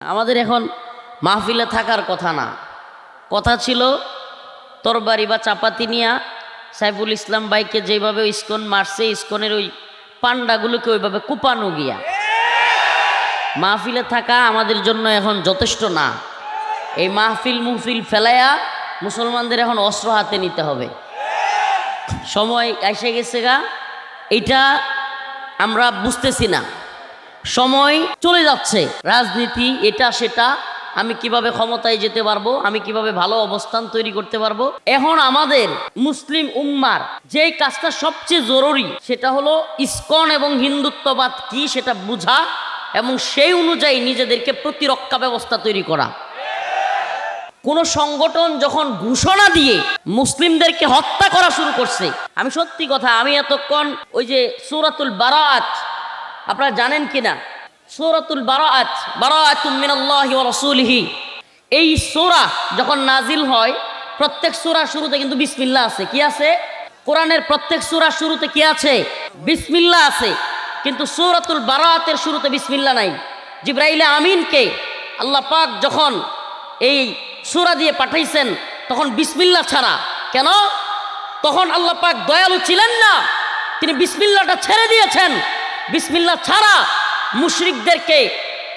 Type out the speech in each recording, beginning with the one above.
আমাদের এখন মাহফিলে থাকার কথা না, কথা ছিল তরবারি বা চাপাতি নিয়া সাইফুল ইসলাম ভাইকে যেভাবে ইস্কন মারছে, ইস্কনের ওই পান্ডাগুলোকে ওইভাবে কুপানো গিয়া মাহফিলে থাকা আমাদের জন্য এখন যথেষ্ট না। এই মুহফিল ফেলাইয়া মুসলমানদের এখন অস্ত্র হাতে নিতে হবে। সময় এসে গেছে গা, এটা আমরা বুঝতেছি না। সময় চলে যাচ্ছে, রাজনীতি এটা সেটা, আমি কিভাবে ক্ষমতায় যেতে পারবো, আমি কিভাবে ভালো অবস্থান তৈরি করতে পারবো। এখন আমাদের মুসলিম উম্মার যেই কাজটা সবচেয়ে জরুরি সেটা হলো ইসকন এবং হিন্দুত্ববাদ কি সেটা বুঝা এবং সেই অনুযায়ী নিজেদেরকে প্রতিরক্ষা ব্যবস্থা তৈরি করা। কোন সংগঠন যখন ঘোষণা দিয়ে মুসলিমদেরকে হত্যা করা শুরু করছে, আমি সত্যি কথা, আমি এতক্ষণ ওই যে সূরাতুল বারাআত আপনারা জানেন কিনা, সূরাতুল বারাআত, বারাআতুম মিনাল্লাহি ওয়া রাসূলিহি, এই সূরা যখন নাজিল হয় প্রত্যেক সূরার শুরুতে কিন্তু বিসমিল্লাহ আছে। কি আছে? কোরআনের প্রত্যেক সূরার শুরুতে কি আছে? বিসমিল্লাহ আছে। কিন্তু সূরাতুল বারাআতের শুরুতে বিসমিল্লাহ নাই। জিবরাইল আমিনকে আল্লাহ পাক যখন এই সূরা দিয়ে পাঠাইছেন তখন বিসমিল্লাহ ছাড়া। কেন? তখন আল্লাহ পাক দয়ালু ছিলেন না, তিনি বিসমিল্লাহটা ছেড়ে দিয়েছেন। বিসমিল্লাহ ছাড়া মুশরিকদেরকে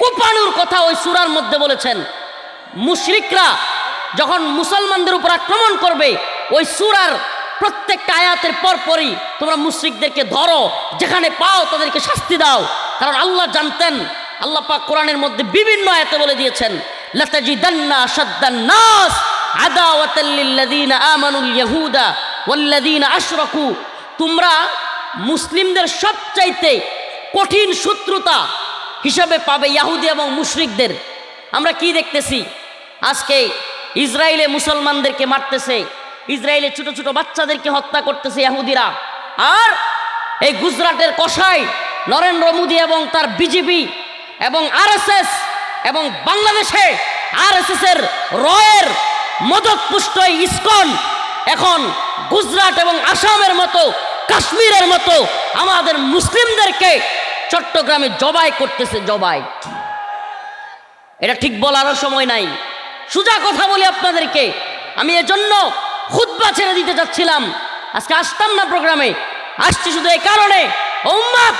কোপানোর কথা ওই সূরার মধ্যে বলেছেন। মুশরিকরা যখন মুসলমানদের উপর আক্রমণ করবে ওই সূরার প্রত্যেকটা আয়াতের পরপরই তোমরা মুশরিকদেরকে ধরো, যেখানে পাও তাদেরকে শাস্তি দাও। কারণ আল্লাহ জানতেন, আল্লাহ পাক কোরআনের মধ্যে বিভিন্ন আয়াতে বলে দিয়েছেন, লাতাজিদান্না আশাদ্দান নাস আদাওয়াতাল লিল্লাযিনা আমানুল ইয়াহুদা ওয়াল্লাযিনা আশরাকু, তোমরা মুসলিমদের সবচাইতে কঠিন শত্রুতা হিসাবে পাবে ইহুদি এবং মুশরিকদের। আমরা কি দেখতেছি? আজকে ইসরায়েলে মুসলমানদেরকে মারতেছে, ইসরায়েলে ছোট ছোট বাচ্চাদেরকে হত্যা করতেছে ইহুদিরা। আর এই গুজরাটের কসাই নরেন্দ্র মোদী এবং তার বিজেপি এবং আরএসএস এবং বাংলাদেশে আরএসএস এর রয়ের মদতপুষ্ট ইসকন এখন গুজরাট এবং আসামের মতো, কাশ্মীরের মতো আমাদের মুসলিমদেরকে চট্টগ্রামে জবাই করতেছে। জবাই, এটা ঠিক বলারও সময় নাই। সোজা কথা বলি আপনাদেরকে, আমি এজন্য খুতবা ছেড়ে দিতে চাচ্ছিলাম, আজকে আসতাম না প্রোগ্রামে। আসছি শুধু এই কারণে, উম্মাহ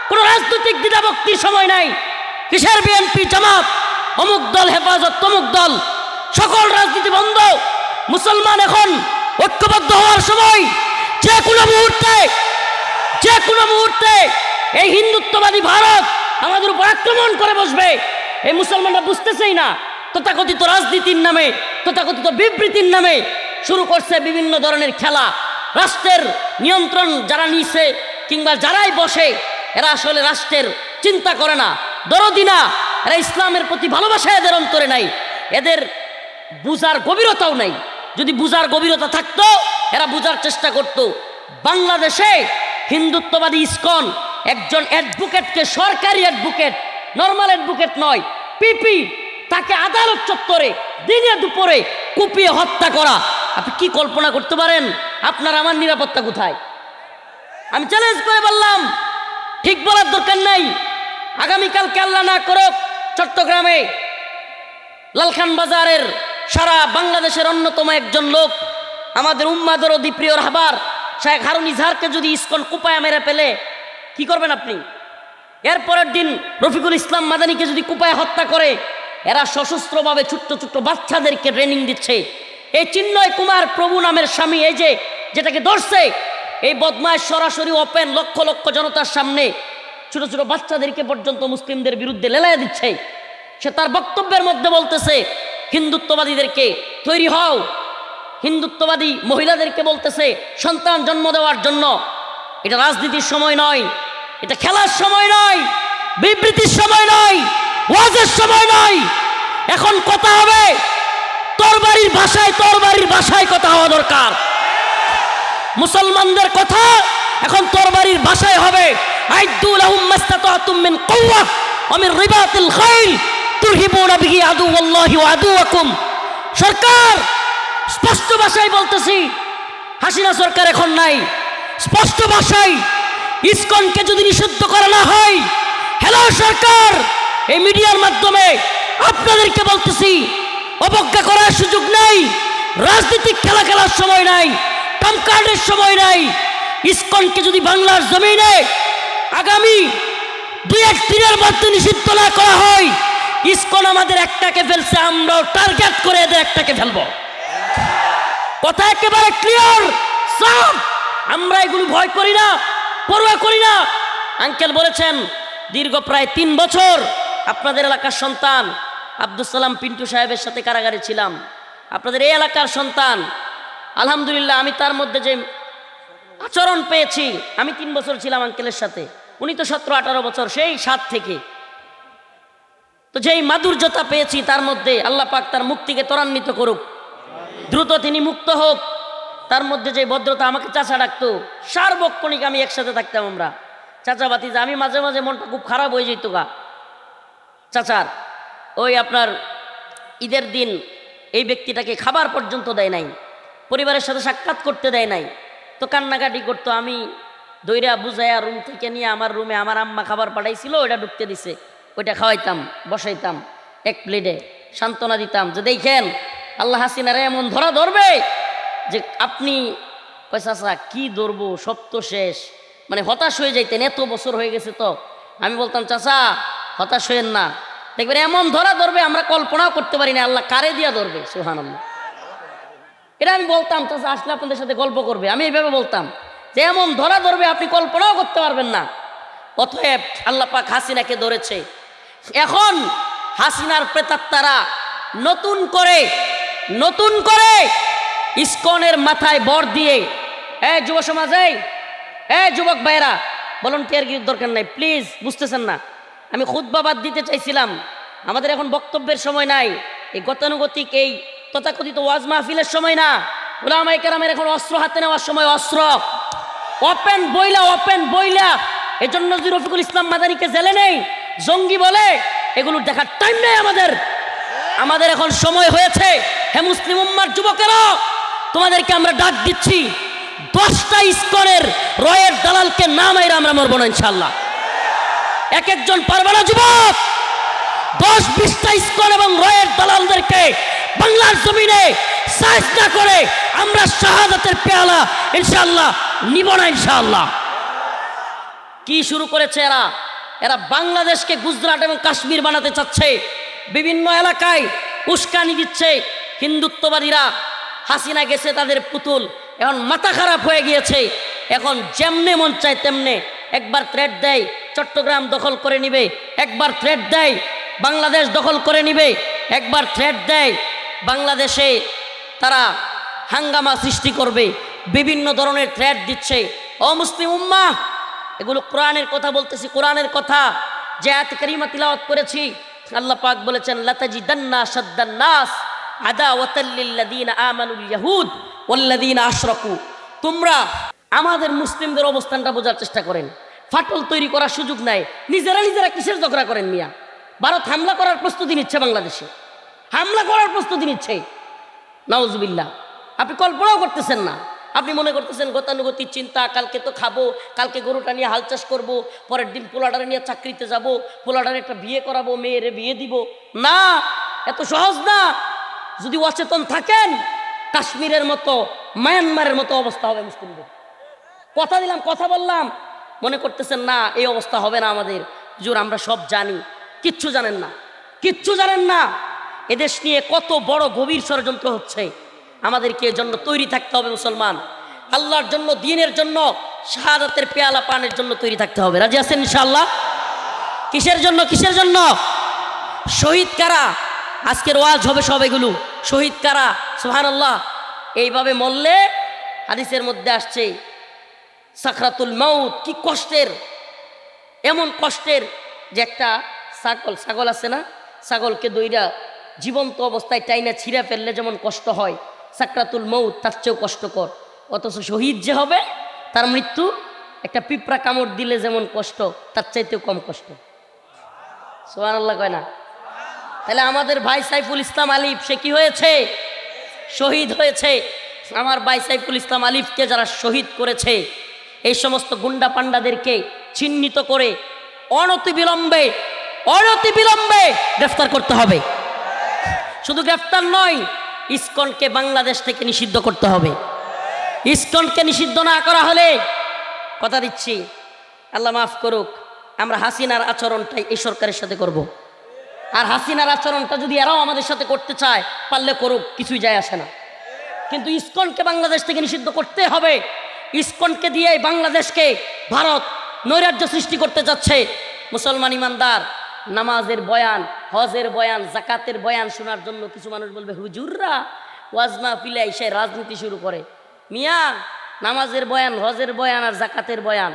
কোন রাজনৈতিক দ্বিধাভক্তির সময় নাই। কিসের বিএনপি জামাত, অমুক দল হেফাজত, তমুক দল, সকল রাজনীতি বন্ধ। মুসলমান এখন ঐক্যবদ্ধ হওয়ার সময়। যে কোনো মুহূর্তে এই হিন্দুত্ববাদী ভারত আমাদের উপর আক্রমণ করে বসবে। এই মুসলমানরা বুঝতেছেই না, তথাকথিত রাজনীতির নামে, তথাকথিত বিবৃতির নামে শুরু করছে বিভিন্ন ধরনের খেলা। রাষ্ট্রের নিয়ন্ত্রণ যারা নিছে কিংবা যারাই বসে, এরা আসলে রাষ্ট্রের চিন্তা করে না, দরদি না। এরা ইসলামের প্রতি ভালোবাসা এদের অন্তরে নাই, এদের বুঝার গভীরতাও নাই। যদি বুঝার গভীরতা থাকতো এরা বুঝার চেষ্টা করত। বাংলাদেশে হিন্দুত্ববাদী ইসকন একজন অ্যাডভোকেটকে, সরকারি অ্যাডভোকেট, নর্মাল অ্যাডভোকেট নয়, পিপি, তাকে আদালত চত্বরে দিনে দুপুরে কুপিয়ে হত্যা করা। আপনি কি কল্পনা করতে পারেন? আপনার আমার নিরাপত্তা কোথায়? আমি চ্যালেঞ্জ করে বললাম, ঠিক বলার দরকার নাই। আগামীকালকে আল্লাহ না করুক চট্টগ্রামে লালখান বাজারের সারা বাংলাদেশের অন্যতম একজন লোক, আমাদের উম্মাদের অতি প্রিয় রাহবার শেখ হারুন ইজহারকে যদি ইসকন কুপায়া মেরে পেলে কি করবেন আপনি? এরপরের দিন রফিকুল ইসলাম মাদানীকে যদি কুপায়া হত্যা করে, এরা সশস্ত্রভাবে ছোট্ট ছোট্ট বাচ্চাদেরকে ট্রেনিং দিচ্ছে। এই চিন্ময় কুমার প্রভু নামের স্বামী, এই যে যেটাকে ধরছে, এই বদমাশ সরাসরি ওপেন লক্ষ লক্ষ জনতার সামনে ছোট ছোট বাচ্চাদেরকে পর্যন্ত মুসলিমদের বিরুদ্ধে লেলাইয়া দিচ্ছে। সে তার বক্তব্যের মধ্যে বলতেছে হিন্দুত্ববাদীদেরকে তৈরি হও, হিন্দুত্ববাদী মহিলাদেরকে বলতেছে সন্তান জন্ম দেওয়ার জন্য। এটা রাজনীতির সময় নয়, এটা খেলার সময় নয়, বিবৃতির সময় নয়, ওয়াজের সময় নয়। এখন কথা হবে তরবারির ভাষায়, তরবারির ভাষায় কথা হওয়া দরকার। মুসলমানদের কথা এখন তরবারির ভাষায় হবে। আইদু লাহুম মাসতাতাতুম মিন কুওয়া ওয়া মিন রিবাতিল খাইল তুরহিবুনা বিহি আদুওয়াল্লাহি ওয়া আদুওয়াকুম। সরকার স্পষ্ট ভাষায় বলতেছি, হাসিনা সরকার এখন নাই, স্পষ্ট ভাষায় ইসকনকে যদি নিষিদ্ধ করা না হয়, হ্যালো সরকার, এই মিডিয়ার মাধ্যমে আপনাদেরকে বলতেছি, অবজ্ঞা করার সুযোগ নাই, রাজনৈতিক খেলা খেলার সময় নাই, কামকার্ডের সময় নাই। ইসকনকে যদি বাংলার জমিনে আগামী 2-1 দিনের মধ্যে নিষিদ্ধ না করা হয়, ইসকন আমাদের একটাকে ফেলছে, আমরাও টার্গেট করে এদের একটাকে ফেলবো। কথা একেবারে ক্লিয়ার সাফ। আমরা এগুলো ভয় করি না, পরোয়া করি না। আঙ্কেল বলেছেন দীর্ঘ প্রায় 3 বছর আপনাদের এলাকার সন্তান আব্দুল সালাম পিন্টু সাহেবের সাথে কারাগারে ছিলাম, আপনাদের এই এলাকার সন্তান। আলহামদুলিল্লাহ আমি তার মধ্যে যে আচরণ পেয়েছি, আমি 3 বছর ছিলাম আঙ্কেলের সাথে, উনি তো 17-18 বছর, সেই 7 থেকে। তো যেই মাধুর্যতা পেয়েছি তার মধ্যে, আল্লাহ পাক তার মুক্তিকে ত্বরান্বিত করুক, দ্রুত তিনি মুক্ত হোক। তার মধ্যে যে ভদ্রতা, আমাকে চাচা ডাকতো, সার্বক্ষণিক আমি একসাথে থাকতাম আমরা, চাচা ভাতিজা। আমি মাঝে মাঝে মনটা খুব খারাপ হয়ে যেত গা চাচার। ওই আপনার ঈদের দিন এই ব্যক্তিটাকে খাবার পর্যন্ত দেয় নাই, পরিবারের সাথে সাক্ষাৎ করতে দেয় নাই, তো কান্নাকাটি করতো। আমি দইরা বুঝাইয়া রুম থেকে নিয়ে আমার রুমে, আমার আম্মা খাবার পাঠাইছিল, ওইটা ঢুকতে দিছে, ওইটা খাওয়াইতাম, বসাইতাম এক প্লেটে, সান্ত্বনা দিতাম যে দেখেন আল্লাহ হাসিনারে এমন ধরা ধরবে যে আপনি চাচা কি ধরবো, সব তো শেষ। মানে হতাশ হয়ে যাইতেন, এত বছর হয়ে গেছে। তো আমি বলতাম চাচা হতাশ হইেন না, দেখবেন এমন ধরা ধরবে আমরা কল্পনাও করতে পারি না, আল্লাহ কারে দিয়া ধরবে, সুবহানাল্লাহ। এটা আমি বলতাম, চাচা আসলে আপনাদের সাথে গল্প করবে, আমি এইভাবে বলতাম যে এমন ধরা ধরবে আপনি কল্পনাও করতে পারবেন না। অতএব আল্লাহ পাক হাসিনাকে ধরেছে। এখন হাসিনার প্রেতাত্মারা নতুন করে ইসকনের মাথায় বর দিয়ে, যুব সমাজ, যুবক ভাইরা, ভলান্টিয়ার গিয়ে দরকার নাই প্লিজ, বুঝতেছেন না, আমি খুতবা বাদ দিতে চাইছিলাম, আমাদের এখন বক্তব্যের সময় নাই, এই গতানুগতিক এই তথাকথিত ওয়াজ মাহফিলের সময় না। উলামায়ে কেরামের এখন অস্ত্র হাতে নেওয়ার সময়, অস্ত্র ওপেন বইলা। এজন্য যদি রফিকুল ইসলাম মাদানীকে জেলে নেই, জঙ্গি বলে, এগুলো দেখার টাইম নেই আমাদের এখন সময় হয়েছে। হে মুসলিম উম্মার যুবকেরা, তোমাদেরকে আমরা ডাক দিচ্ছি, 10টা ইসকনের রয়ের দালালকে না মাইরা আমরা মরবো না ইনশাআল্লাহ। এক একজন পারবে না যুবক, 10-20টা ইসকন এবং রয়ের দালালদেরকে বাংলার জমিনে সাইজ না করে আমরা শাহাদাতের পেয়ালা ইনশাআল্লাহ নিব না ইনশাআল্লাহ। কি শুরু করেছে এরা বাংলাদেশকে গুজরাট এবং কাশ্মীর বানাতে চাচ্ছে, বিভিন্ন এলাকায় উস্কানি দিচ্ছে হিন্দুত্ববাদীরা। হাসিনা গেছে তাদের পুতুল, এখন মাথা খারাপ হয়ে গিয়েছে, এখন যেমনে মন চায় তেমনে। একবার থ্রেট দেয় চট্টগ্রাম দখল করে নিবে, একবার থ্রেট দেয় বাংলাদেশ দখল করে নিবে, একবার থ্রেট দেয় বাংলাদেশে তারা হাঙ্গামা সৃষ্টি করবে, বিভিন্ন ধরনের থ্রেট দিচ্ছে। ও মুসলিম উম্মাহ, এগুলো কোরআনের কথা বলতেছি, কোরআনের কথা। যে আয়াত কারিমা তিলাওয়াত করেছি, আল্লাহ পাক বলেছেন লাতাজিদান্না শাদ্দান নাস আদাওয়াতাল লিল্লাযিনা আমানুল ইয়াহুদ ওয়াল্লাযিনা আশরাকু। তোমরা আমাদের মুসলিমদের অবস্থানটা বোঝার চেষ্টা করেন, ফাটল তৈরি করার সুযোগ নাই। নিজেরা কিসের ঝগড়া করেন মিয়া? ভারত হামলা করার প্রস্তুতি নিচ্ছে, বাংলাদেশে হামলা করার প্রস্তুতি নিচ্ছে, নাউজুবিল্লাহ। আপনি কল্পনাও করতেছেন না, আপনি মনে করতেছেন গতানুগতিক চিন্তা, কালকে তো খাবো, কালকে গরুটা নিয়ে হাল চাষ করবো, পরের দিন পোলাডারে নিয়ে চাকরিতে যাব, পোলাডারে একটা বিয়ে করাবো, মেয়েরে বিয়ে দিব। না, এত সহজ না। যদি অচেতন থাকেন, কাশ্মীরের মতো, মায়ানমারের মতো অবস্থা হবে মুসলিমদের। কথা দিলাম, কথা বললাম, মনে করতেছেন না এই অবস্থা হবে না আমাদের। হুজুর আমরা সব জানি, কিচ্ছু জানেন না। এদেশ নিয়ে কত বড় গভীর ষড়যন্ত্র হচ্ছে। আমাদেরকে এজন্য তৈরি থাকতে হবে মুসলমান, আল্লাহর জন্য, দ্বীনের জন্য, শাহাদাতের পেয়ালা পানের জন্য তৈরি থাকতে হবে। রাজি আছেন ইনশাআল্লাহ? কিসের জন্য? শহীদ কারা? আজকের ওয়াজ হবে সব এগুলো। শহীদ কারা? সুবহানাল্লাহ। এইভাবে মরলে হাদিসের মধ্যে আসছে সাকরাতুল মাউত, কি কষ্টের, এমন কষ্টের যে একটা ছাগল আছে না, ছাগলকে দইরা জীবন্ত অবস্থায় টাইনা ছিঁড়া ফেললে যেমন কষ্ট হয়, সাকরাতুল মাউত তার চেয়েও কষ্টকর। অথচ শহীদ যে হবে, তার মৃত্যু একটা পিঁপড়া কামড় দিলে যেমন কষ্ট, তার চাইতেও কম কষ্ট। সুবহানাল্লাহ কয় না? তাহলে আমাদের ভাই সাইফুল ইসলাম আলিফ, সে কি হয়েছে? শহীদ হয়েছে। আমার ভাই সাইফুল ইসলাম আলিফকে যারা শহীদ করেছে, এই সমস্ত গুন্ডা পান্ডাদেরকে চিহ্নিত করে অনতিবিলম্বে অনতি বিলম্বে গ্রেফতার করতে হবে। শুধু গ্রেফতার নয়, ইসকনকে বাংলাদেশ থেকে নিষিদ্ধ করতে হবে। ইসকনকে নিষিদ্ধ না করা হলে, কথা দিচ্ছি, আল্লাহ মাফ করুক, আমরা হাসিনার আচরণটাই এই সরকারের সাথে করব। আর হাসিনার আচরণটা যদি এরাও আমাদের সাথে করতে চায়, পারলে করুক, কিছুই যায় আসে না। কিন্তু ইসকনকে বাংলাদেশ থেকে নিষিদ্ধ করতে হবে। ইসকনকে দিয়ে বাংলাদেশকে ভারত নৈরাজ্য সৃষ্টি করতে যাচ্ছে। মুসলমান ইমানদার নামাজের বয়ান, হজের বয়ান, জাকাতের বয়ান শোনার জন্য কিছু মানুষ বলবে হুজুররা ওয়াজ মাহফিলে এসে রাজনীতি শুরু করে। মিয়া, নামাজের বয়ান, হজের বয়ান আর জাকাতের বয়ান,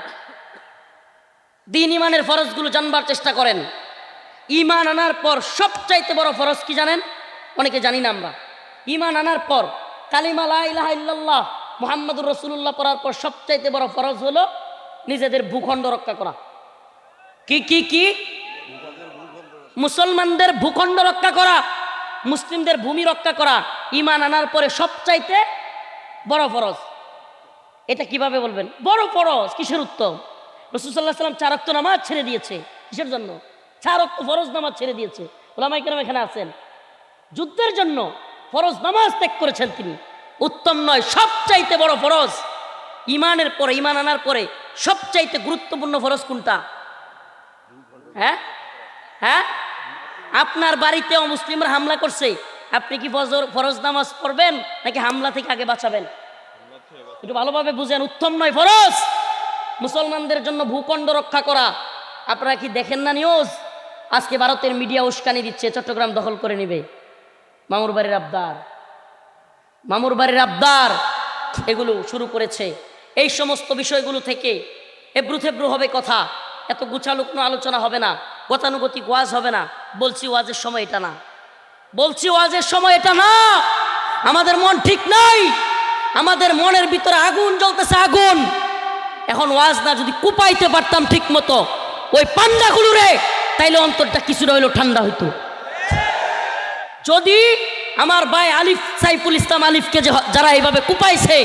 দিন ইমানের ফরজগুলো জানবার চেষ্টা করেন। ইমান আনার পর সবচাইতে বড় ফরজ কি জানেন? অনেকে জানি না আমরা। ইমান আনার পর কালিমা লা ইলাহা ইল্লাল্লাহ মুহাম্মাদুর রাসূলুল্লাহ পড়ার পর সবচাইতে বড় ফরজ হলো নিজেদের ভূখণ্ড রক্ষা করা। কি কি কি? মুসলমানদের ভূখণ্ড রক্ষা করা, মুসলিমদের ভূমি রক্ষা করা ইমান আনার পরে সবচাইতে বড় ফরজ। এটা কিভাবে বলবেন বড় ফরজ? কিসের উত্তম? রাসূল সাল্লাল্লাহু আলাইহি ওয়াসাল্লাম 4 ওয়াক্ত নামাজ ছেড়ে দিয়েছে। কিসের জন্য? 4 ওয়াক্ত ফরজ নামাজ ছেড়ে দিয়েছে। উলামায়ে কেরাম এখানে আছেন, যুদ্ধের জন্য ফরজ নামাজ ত্যাগ করেছেন তিনি। উত্তম নয়, সবচাইতে বড় ফরজ ইমানের পরে, ইমান আনার পরে সবচাইতে গুরুত্বপূর্ণ ফরজ কোনটা? হ্যাঁ হ্যাঁ, আপনার বাড়িতে অমুসলিমরা হামলা করছে, আপনি কি ফরজ নামাজ পড়বেন নাকি হামলা থেকে আগে বাঁচাবেন? একটু ভালোভাবে বুঝেন। উত্তম নয় ফরজ মুসলমানদের জন্য ভূখণ্ড রক্ষা করা। আপনারা কি দেখেন না নিউজ? আজকে ভারতের মিডিয়া উস্কানি দিচ্ছে চট্টগ্রাম দখল করে নেবে। মামুর বাড়ির আবদার, মামুর বাড়ির আবদার এগুলো শুরু করেছে। এই সমস্ত বিষয়গুলো থেকে এবড়ো থেবড়ো হবে কথা, এত গুছালুকনো আলোচনা হবে না, গতানুগতিক ওয়াজ হবে না। বলছি ওয়াজের সময় এটা না, বলছি ওয়াজের সময় এটা না। আমাদের মন ঠিক নাই, আমাদের মনের ভিতরে আগুন জ্বলতেছে, আগুন। এখন ওয়াজ না যদি কুপাইতে পারতাম ঠিক মতো ওই পান্ডাগুলো রে, তাইলে অন্তরটা কিছুটা হইলো ঠান্ডা হইতো। যদি আমার ভাই আলিফ, সাইফুল ইসলাম আলিফকে যারা এইভাবে কুপাইছে,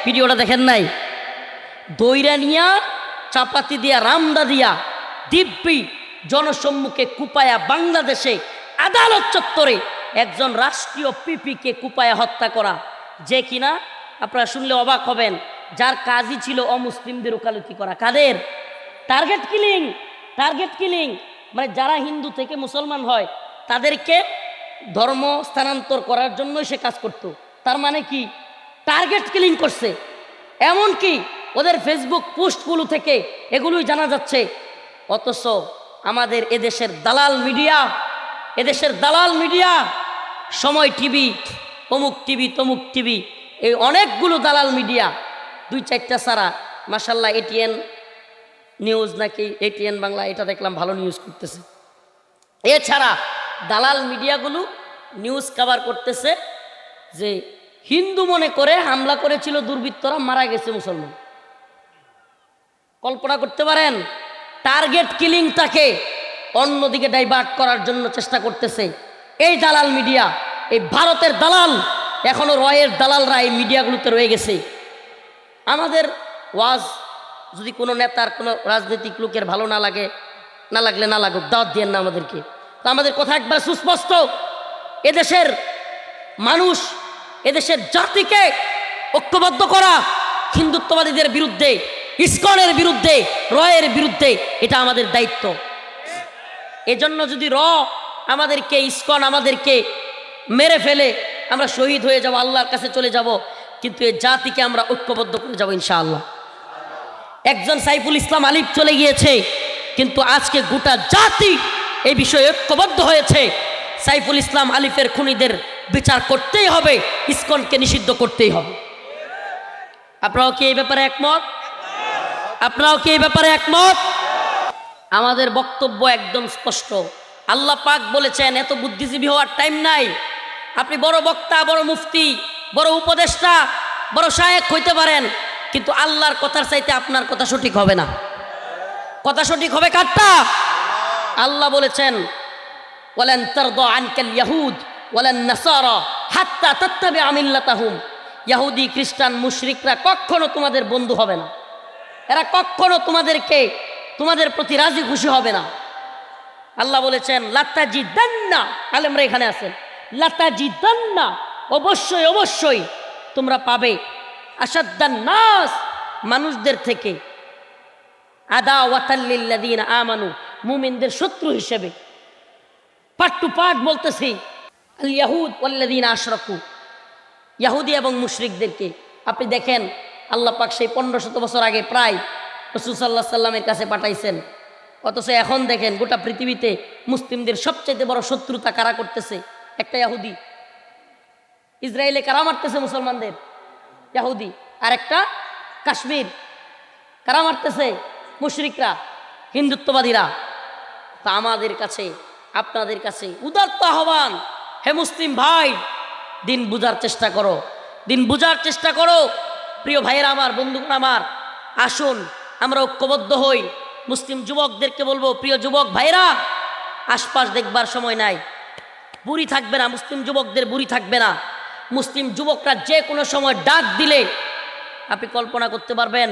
ভিডিওটা দেখেন নাই, দইরা নিয়া চাপাতি দিয়া রামদা দিয়া দিব্যি জনসম্মুখে কুপায়া বাংলাদেশে আদালত চত্বরে একজন রাষ্ট্রীয় পিপিকে কুপায়া হত্যা করা, যে কিনা আপনারা শুনলে অবাক হবেন, যার কাজই ছিল অমুসলিমদের ওকালতি করা। কাদের? Target killing. টার্গেট কিলিং মানে যারা হিন্দু থেকে মুসলমান হয় তাদেরকে ধর্ম স্থানান্তর করার জন্য সে কাজ করত। তার মানে কি? টার্গেট কিলিং করছে। এমনকি ওদের ফেসবুক পোস্টগুলো থেকে এগুলোই জানা যাচ্ছে। অথচ আমাদের এদেশের দালাল মিডিয়া, এদেশের দালাল মিডিয়া, সময় টিভি, অমুক টিভি, তমুক টিভি, এই অনেকগুলো দালাল মিডিয়া, 2-4টা ছাড়া মাশাল্লাহ এটিএন নিউজ নাকি এটিএন বাংলা, এটা দেখলাম ভালো নিউজ করতেছে। এছাড়া দালাল মিডিয়াগুলো নিউজ কভার করতেছে যে হিন্দু মনে করে হামলা করেছিল দুর্বৃত্তরা, মারা গেছে মুসলমান। কল্পনা করতে পারেন? টার্গেট কিলিংটাকে অন্যদিকে ডাইভার্ট করার জন্য চেষ্টা করতেছে এই দালাল মিডিয়া, এই ভারতের দালাল। এখনো রয়ের দালালরা এই মিডিয়াগুলোতে রয়ে গেছে। আমাদের ওয়াজ যদি কোনো নেতার, কোনো রাজনৈতিক লোকের ভালো না লাগে, না লাগলে না লাগুক, দাওয়াত দিয়েন না আমাদেরকে। তো আমাদের কথা একবার সুস্পষ্ট, এদেশের মানুষ, এদেশের জাতিকে ঐক্যবদ্ধ করা, হিন্দুত্ববাদীদের বিরুদ্ধে, ইসকনের বিরুদ্ধে, রয়ের বিরুদ্ধে, এটা আমাদের দায়িত্ব। এজন্য যদি আমাদেরকে, ইসকন আমাদেরকে মেরে ফেলে, আমরা শহীদ হয়ে যাব, আল্লাহর কাছে চলে যাব, কিন্তু এই জাতিকে আমরা ঐক্যবদ্ধ করে যাব ইনশাআল্লাহ। একজন সাইফুল ইসলাম আলিফ চলে গিয়েছে, কিন্তু আজকে গোটা জাতি এই বিষয়ে ঐক্যবদ্ধ হয়েছে। সাইফুল ইসলাম আলিফের খুনিদের বিচার করতেই হবে, ইসকনকে নিষিদ্ধ করতেই হবে। আপনারাও কি এই ব্যাপারে একমত? আপনারাও কি এই ব্যাপারে একমত? আমাদের বক্তব্য একদম স্পষ্ট। আল্লাহ পাক বলেছেন, এত বুদ্ধিজীবী হওয়ার টাইম নাই। আপনি বড় বক্তা, বড় মুফতি, বড় উপদেষ্টা, বড় শায়েখ হইতে পারেন, কিন্তু আল্লাহর কথার চাইতে আপনার কথা সঠিক হবে না। কথা সঠিক হবে কারটা? আল্লাহ বলেছেন, ওয়ালান তারদা আনকাল ইয়াহুদ ওয়ালান নাসারা হাত্তা তাত্তাবিআ মিল্লাতাহুম। ইহুদি, খ্রিস্টান, মুশরিকরা কখনো তোমাদের বন্ধু হবে না। এরা কখনো তোমাদের প্রতি রাজি খুশি হবে না। আল্লাহ বলেছেন লাতাজিদান্না, আলেমরা এখানে আছেন, লাতাজিদান্না, অবশ্যই অবশ্যই তোমরা পাবে, আসাদ্দান নাস, মানুষদের থেকে, আদাওয়াতাল লিল্লাযিনা আমানু, মুমিনদের শত্রু হিসেবে। পার্ট টু পার্ট বলতেছি, আল ইয়াহুদ ওয়াল্লাযিনা আশরাকু, ইয়াহুদি এবং মুশরিকদেরকে আপনি দেখেন আল্লাহ পাক সেই 1500 বছর আগে প্রায় রাসূল সাল্লাল্লাহু আলাইহি সাল্লামের কাছে পাঠাইছেন, অথচ এখন দেখেন গোটা পৃথিবীতে মুসলিমদের সবচেয়ে বড় শত্রুতা কারা করতেছে? একটা ইহুদি। ইসরায়েলে কারা মারতেছে মুসলমানদের? ইহুদি। আর একটা কাশ্মীর কারা মারতেছে? মুশরিকরা, হিন্দুত্ববাদীরা। তা আমাদের কাছে, আপনাদের কাছে উদাত্ত আহ্বান, হে মুসলিম ভাই, দিন বুঝার চেষ্টা করো, দিন বুঝার চেষ্টা করো। প্রিয় ভাইয়েরা আমার, বন্ধুগণ আমার, আসুন আমরা ঐক্যবদ্ধ হই। মুসলিম যুবকদেরকে বলবো, প্রিয় যুবক ভাইরা, আশপাশ দেখবার সময় নাই, বুড়ি থাকবে না, মুসলিম যুবকদের বুড়ি থাকবে না। মুসলিম যুবকরা যে কোনো সময় ডাক দিলে, আপনি কল্পনা করতে পারবেন,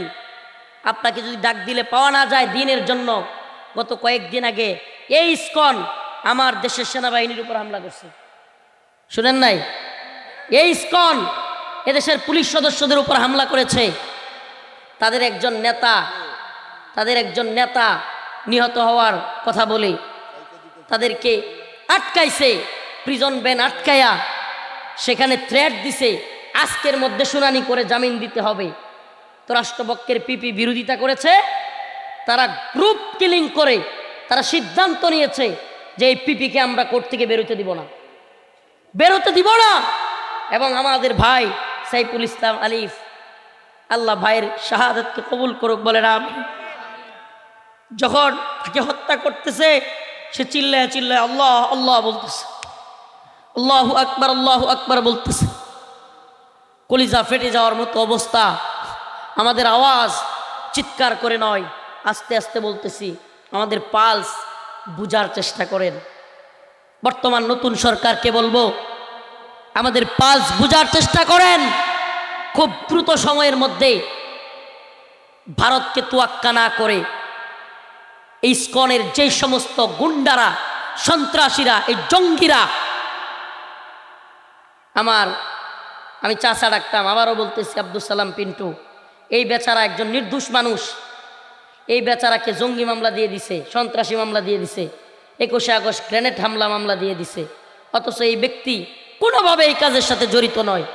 আপনাকে যদি ডাক দিলে পাওয়া না যায় দিনের জন্য। গত কয়েকদিন আগে এই ইসকন আমার দেশের সেনাবাহিনীর উপর হামলা করছে, শুনেন নাই? এই ইসকন এদেশের পুলিশ সদস্যদের উপর হামলা করেছে। তাদের একজন নেতা নিহত হওয়ার কথা বলে তাদেরকে আটকাইছে, প্রিজন ভ্যান আটকায়া সেখানে থ্রেট দিছে, আজকের মধ্যে শুনানি করে জামিন দিতে হবে। তো রাষ্ট্রপক্ষের পিপি বিরোধিতা করেছে, তারা গ্রুপ কিলিং করে তারা সিদ্ধান্ত নিয়েছে যে এই পিপিকে আমরা কোর্ট থেকে বেরোতে দিব না। এবং আমাদের ভাই সাইফুল ইসলাম আলিফ, আল্লাহ ভাইয়ের শাহাদাতকে কবুল করুক, বলেন আমিন। যখন তাকে হত্যা করতেছে, সে চিল্লায় আল্লাহ আল্লাহ বলতেছে, আল্লাহু আকবার বলতেছে। কলিজা ফেটে যাওয়ার মতো অবস্থা। আমাদের আওয়াজ চিৎকার করে নয়, আস্তে আস্তে বলতেছি। আমাদের পালস বুঝার চেষ্টা করেন। বর্তমান নতুন সরকারকে বলবো, আমাদের পালস বুঝার চেষ্টা করেন। খুব দ্রুত সময়ের মধ্যে ভারতকে তোয়াক্কা না করে এই ইসকনের যে সমস্ত গুন্ডারা, সন্ত্রাসীরা, এই জঙ্গিরা, আমি চাচা ডাকতাম, আবারও বলতেছি, আব্দুল সালাম পিন্টু, এই বেচারা একজন নির্দোষ মানুষ। এই বেচারাকে জঙ্গি মামলা দিয়ে দিছে, সন্ত্রাসী মামলা দিয়ে দিছে, 21শে আগস্ট গ্রেনেড হামলা মামলা দিয়ে দিছে। অথচ এই ব্যক্তি কোনোভাবে এই কাজের সাথে জড়িত নয়,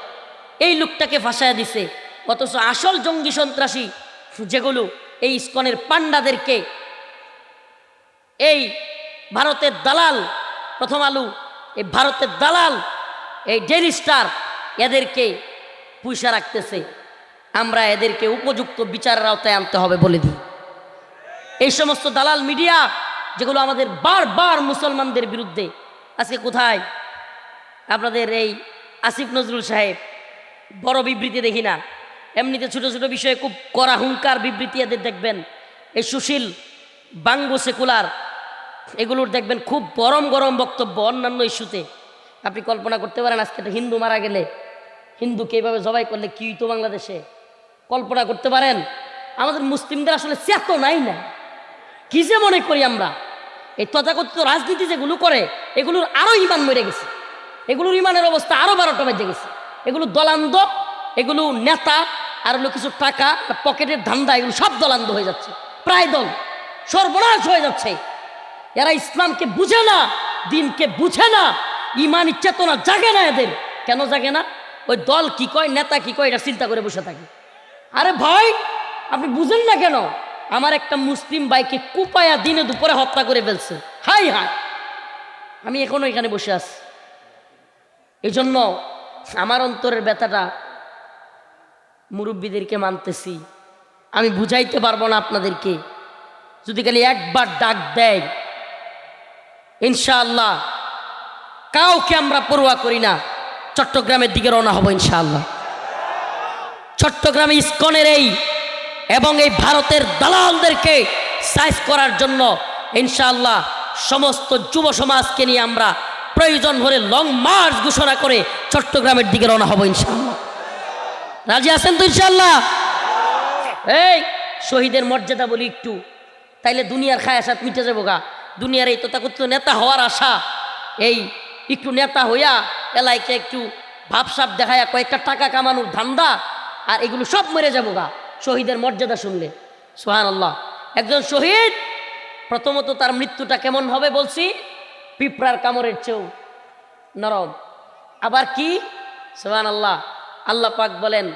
এই লোকটাকে ফাঁসায়া দিছে। অথচ আসল জঙ্গি সন্ত্রাসী যেগুলো, এই ইসকনের পান্ডাদেরকে, এই ভারতের দালাল, প্রথম আলু, এই ভারতের দালাল, এই ডেইলি স্টার, এদেরকে পয়সা রাখতেছে। আমরা এদেরকে উপযুক্ত বিচারের আওতায় আনতে হবে বলে দিই। এই সমস্ত দালাল মিডিয়া যেগুলো আমাদের বারবার মুসলমানদের বিরুদ্ধে, আজকে কোথায় আপনাদের এই আসিফ নজরুল সাহেব, বড় বিবৃতি দেখি না, এমনিতে ছোট ছোট বিষয়ে খুব কড়া হুঙ্কার বিবৃতি এদের দেখবেন। এই সুশীল বাঙ্গু সেকুলার, এগুলোর দেখবেন খুব গরম গরম বক্তব্য অন্যান্য ইস্যুতে। আপনি কল্পনা করতে পারেন, আজকে একটা হিন্দু মারা গেলে, হিন্দুকে এইভাবে জবাই করলে কি হইতো বাংলাদেশে? কল্পনা করতে পারেন? আমাদের মুসলিমদের আসলে চেতনাই নাই। কি যে মনে করি আমরা, এই তথাকথিত রাজনীতি যেগুলো করে, এগুলোর আরও ইমান মরে গেছে, এগুলোর ইমানের অবস্থা আরও 12টা বেজে গেছে। এগুলো দলান্দ, এগুলো নেতা, আর হলো কিছু টাকা, পকেটের ধান্দা, এগুলো সব দলান্দ হয়ে যাচ্ছে, প্রায় দল সর্বনাশ হয়ে যাচ্ছে। এরা ইসলামকে বুঝে না, দিনকে বুঝে না, ইমানি চেতনা জাগে না এদের। কেন জাগে না? ওই দল কি কয়, নেতা কি কয়, এটা চিন্তা করে বসে থাকে। আরে ভাই, আপনি বুঝেন না কেন? আমার একটা মুসলিম ভাইকে কুপায়া দিনে দুপুরে হত্যা করে ফেলছে। হাই হাই, আমি এখনো এখানে বসে আছি। এই জন্য আমার অন্তরের ব্যথাটা মুরব্বীদেরকে মানতেছি। আমি বুঝাইতে পারবো না আপনাদেরকে, যদি খালি একবার ডাক দেয়, ইনশাআল্লাহ কাউকে আমরা পরোয়া করি না, চট্টগ্রামের দিকে রওনা হব ইনশাআল্লাহ। চট্টগ্রামে ইসকনের এই এবং এই ভারতের দালালদেরকে সাইজ করার জন্য ইনশাআল্লাহ সমস্ত যুব সমাজকে নিয়ে আমরা প্রয়োজন হলে লং মার্চ ঘোষণা করে চট্টগ্রামের দিকে রওনা হব ইনশাআল্লাহ। রাজি আছেন তো ইনশাআল্লাহ? এই শহীদের মর্যাদা বলি একটু, তাইলে দুনিয়ার খায়াসাত মিটে যাবো গা। দুনিয়ার এই তথাকথিত নেতা হওয়ার আশা, এই একটু নেতা হইয়া এলাইকে একটু ভাবসাব দেখায়া কয়েকটা টাকা কামানোর ধান্দা, আর এগুলো সব মরে যাবো গা শহীদের মর্যাদা শুনলে। সুবহানাল্লাহ। একজন শহীদ প্রথমত তার মৃত্যুটা কেমন হবে বলছি, পিঁপড়ার কামড়ের চেয়েও নরম। আবার কি? সুবহানাল্লাহ। আল্লাহ পাক বলেন,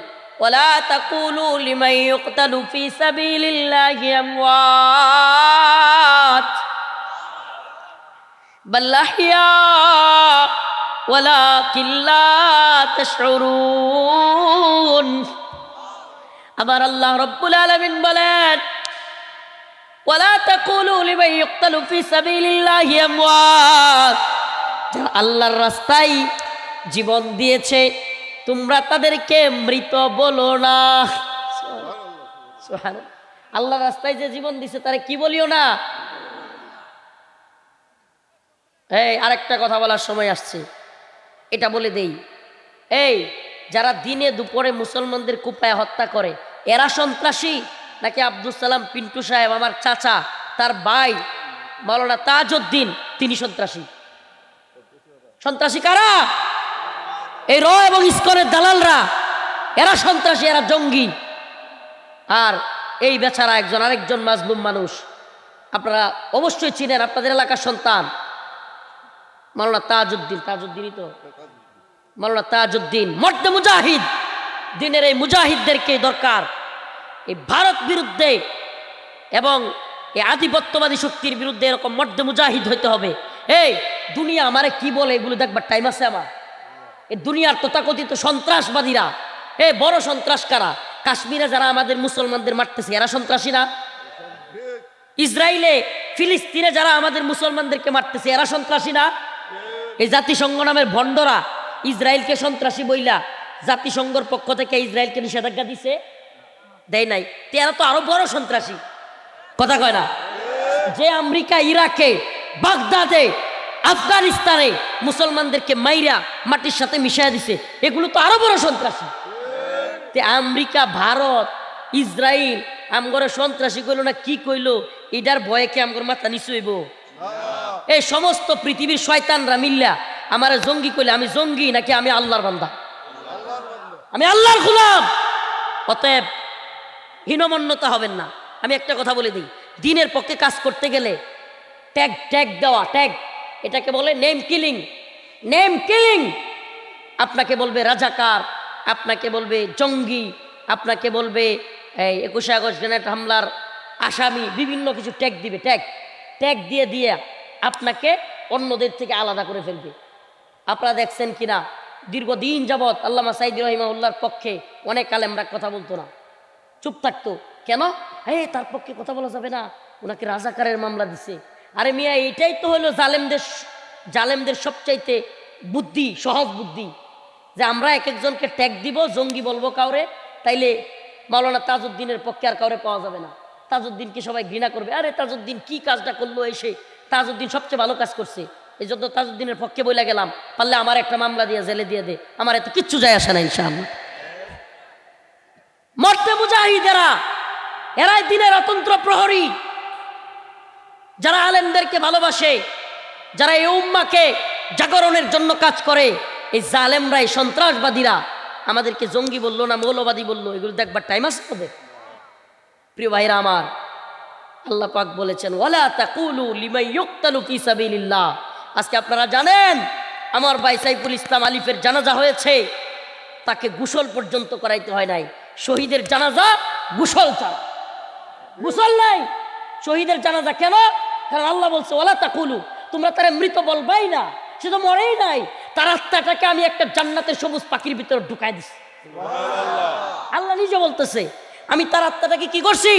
ওয়ালা তাকুলু লিমান ইউকতালু ফি সাবিলিল্লাহি আমওয়াত বাল আহইয়া ওয়ালাকিন লা তাশউরুন। আবার আল্লাহ রাব্বুল আলামিন বলেন, ওয়ালা তাকুলু লিমান ইউকতালু ফি সাবিলিল্লাহি আমওয়াত, যারা আল্লাহর রাস্তায় জীবন দিয়েছে তোমরা তাদেরকে মৃত বলো না। সুবহানাল্লাহ। আল্লাহর রাস্তায় যে জীবন দিছে তারে কি বলিও না। এই আরেকটা কথা বলার সময় আসছে, এটা বলে দেই। এই যারা দিনে দুপুরে মুসলমানদের কুপায় হত্যা করে এরা সন্ত্রাসী নাকি আব্দুল সালাম পিন্টু সাহেব আমার চাচা তার ভাই মাওলানা তাজউদ্দিন তিনি সন্ত্রাসী? সন্ত্রাসী কারা? এই র এবং ইসকনের দালালরা, এরা সন্ত্রাসী, এরা জঙ্গি। আর এই বেচারা একজন আরেকজন মাজলুম মানুষ, আপনারা অবশ্যই চিনেন, আপনাদের এলাকার সন্তান মাওলানা তাজউদ্দিন। তাজউদ্দিনই তো মাওলানা তাজউদ্দিন, মর্দে মুজাহিদ। দিনের এই মুজাহিদদেরকে দরকার এই ভারত বিরুদ্ধে এবং এই আধিপত্যবাদী শক্তির বিরুদ্ধে এরকম মর্দে মুজাহিদ হইতে হবে। এই দুনিয়া আমারে কি বলে এগুলো দেখবার টাইম আছে আমার? এই দুনিয়ার তথাকথিত সন্ত্রাসবাদীরা, এই বড় সন্ত্রাস কারা? কাশ্মীরে যারা আমাদের মুসলমানদের মারতেছে এরা সন্ত্রাসী না? ইসরায়েলে ফিলিস্তিনে যারা আমাদের মুসলমানদেরকে মারতেছে এরা সন্ত্রাসী না? এই জাতিসংঘ নামের ভণ্ডরা ইসরায়েলকে সন্ত্রাসী বইলা জাতিসংঘের পক্ষ থেকে ইসরায়েলকে নিষেধাজ্ঞা দিছে? দেয় নাই। এরা তো আরো বড় সন্ত্রাসী, কথা কয় না? যে আমেরিকা ইরাকে বাগদাদে আফগানিস্তানে মুসলমানদেরকে মাইরা মাটির সাথে মিশাইয়া দিছে, এগুলো তো আরো বড় সন্ত্রাসী। তে আমেরিকা, ভারত, ইসরায়েল আমগরে সন্ত্রাসী কইল না কি কইল, এটার ভয়ে কি আমগর মাথা নিচু হইব? এই সমস্ত পৃথিবীর শয়তানরা মিল্লা আমারে জঙ্গি কইলে আমি জঙ্গি নাকি আমি আল্লাহর বান্দা? আমি আল্লাহর গোলাম। অতএব হীনমন্যতা হবেন না। আমি একটা কথা বলে দিই, দিনের পক্ষে কাজ করতে গেলে ট্যাগ ট্যাগ দেওয়া, ট্যাগ, এটাকে বলে নেম কিলিং। Name killing. আপনাকে বলবে রাজাকার, আপনাকে বলবে জঙ্গি, আপনাকে বলবে এই 21শে আগস্ট গ্রেনেড হামলার আসামি, বিভিন্ন কিছু ট্যাগ দিবে। ট্যাগ ট্যাগ দিয়ে দিয়ে আপনাকে অন্যদের থেকে আলাদা করে ফেলবে। আপনারা দেখছেন কিনা দীর্ঘদিন যাবৎ আল্লামা সাইদি রহিমাহুল্লাহর পক্ষে অনেক আলেমরা কথা বলতো না, চুপ থাকতো। কেন? তার পক্ষে কথা বলা যাবে না, ওনাকে রাজাকারের মামলা দিছে। আরে মিয়া, এইটাই তো হলো জালেমদের সবচাইতে বুদ্ধি, সহজ বুদ্ধি, যে আমরা এক একজনকে ট্যাগ দিব, জঙ্গি বলবো কাউরে, তাইলে মাওলানা তাজউদ্দিনের পক্ষে আর কাউরে পাওয়া যাবে না। তাজউদ্দিনকে সবাই ঘৃণা করবে, আরে তাজউদ্দিন কি কাজটা করলো এসে, তাজউদ্দিন সবচেয়ে ভালো কাজ করছে, এই জন্য তাজউদ্দিনের পক্ষে বলে গেলাম, পারলে আমার একটা মামলা দিয়ে জেলে দিয়ে দে, আমার এত কিচ্ছু যায় আসে না ইনশাআল্লাহ। মর্দে মুজাহিদেরা, এরাই দিনের অতন্ত্র প্রহরী, যারা আলেমদেরকে ভালোবাসে, যারা এই উম্মাকে জাগরণের জন্য কাজ করে। এই জালেমরা, এই সন্ত্রাসবাদীরা আমাদেরকে জঙ্গি বললো না মৌলবাদী বললো, এগুলো দেখবার টাইম আছে তবে? প্রিয় ভাইরা আমার, আল্লাহ পাক বলেছেন ওয়ালা তাকুলু লিমান ইউকতালু ফি সাবিলিল্লাহ। আজকে আপনারা জানেন আমার ভাই সাইফুল ইসলাম আলিফের জানাজা হয়েছে, তাকে গোসল পর্যন্ত করাইতে হয় নাই। শহীদের জানাজা গোসল ছাড়া, গোসল নাই শহীদের জানাজা। কেন? কারণ আল্লাহ বলছে ওয়ালা তাকুলু, তোমরা তারা মৃত বলবাই না, সে তো মরেই নাই, তার আত্মাটাকে আমি একটা জান্নাতের সবুজ পাখির ভিতরে ঢুকাই দিছি। আল্লাহ নিজে বলতেছে আমি তার আত্মাটাকে কি করছি?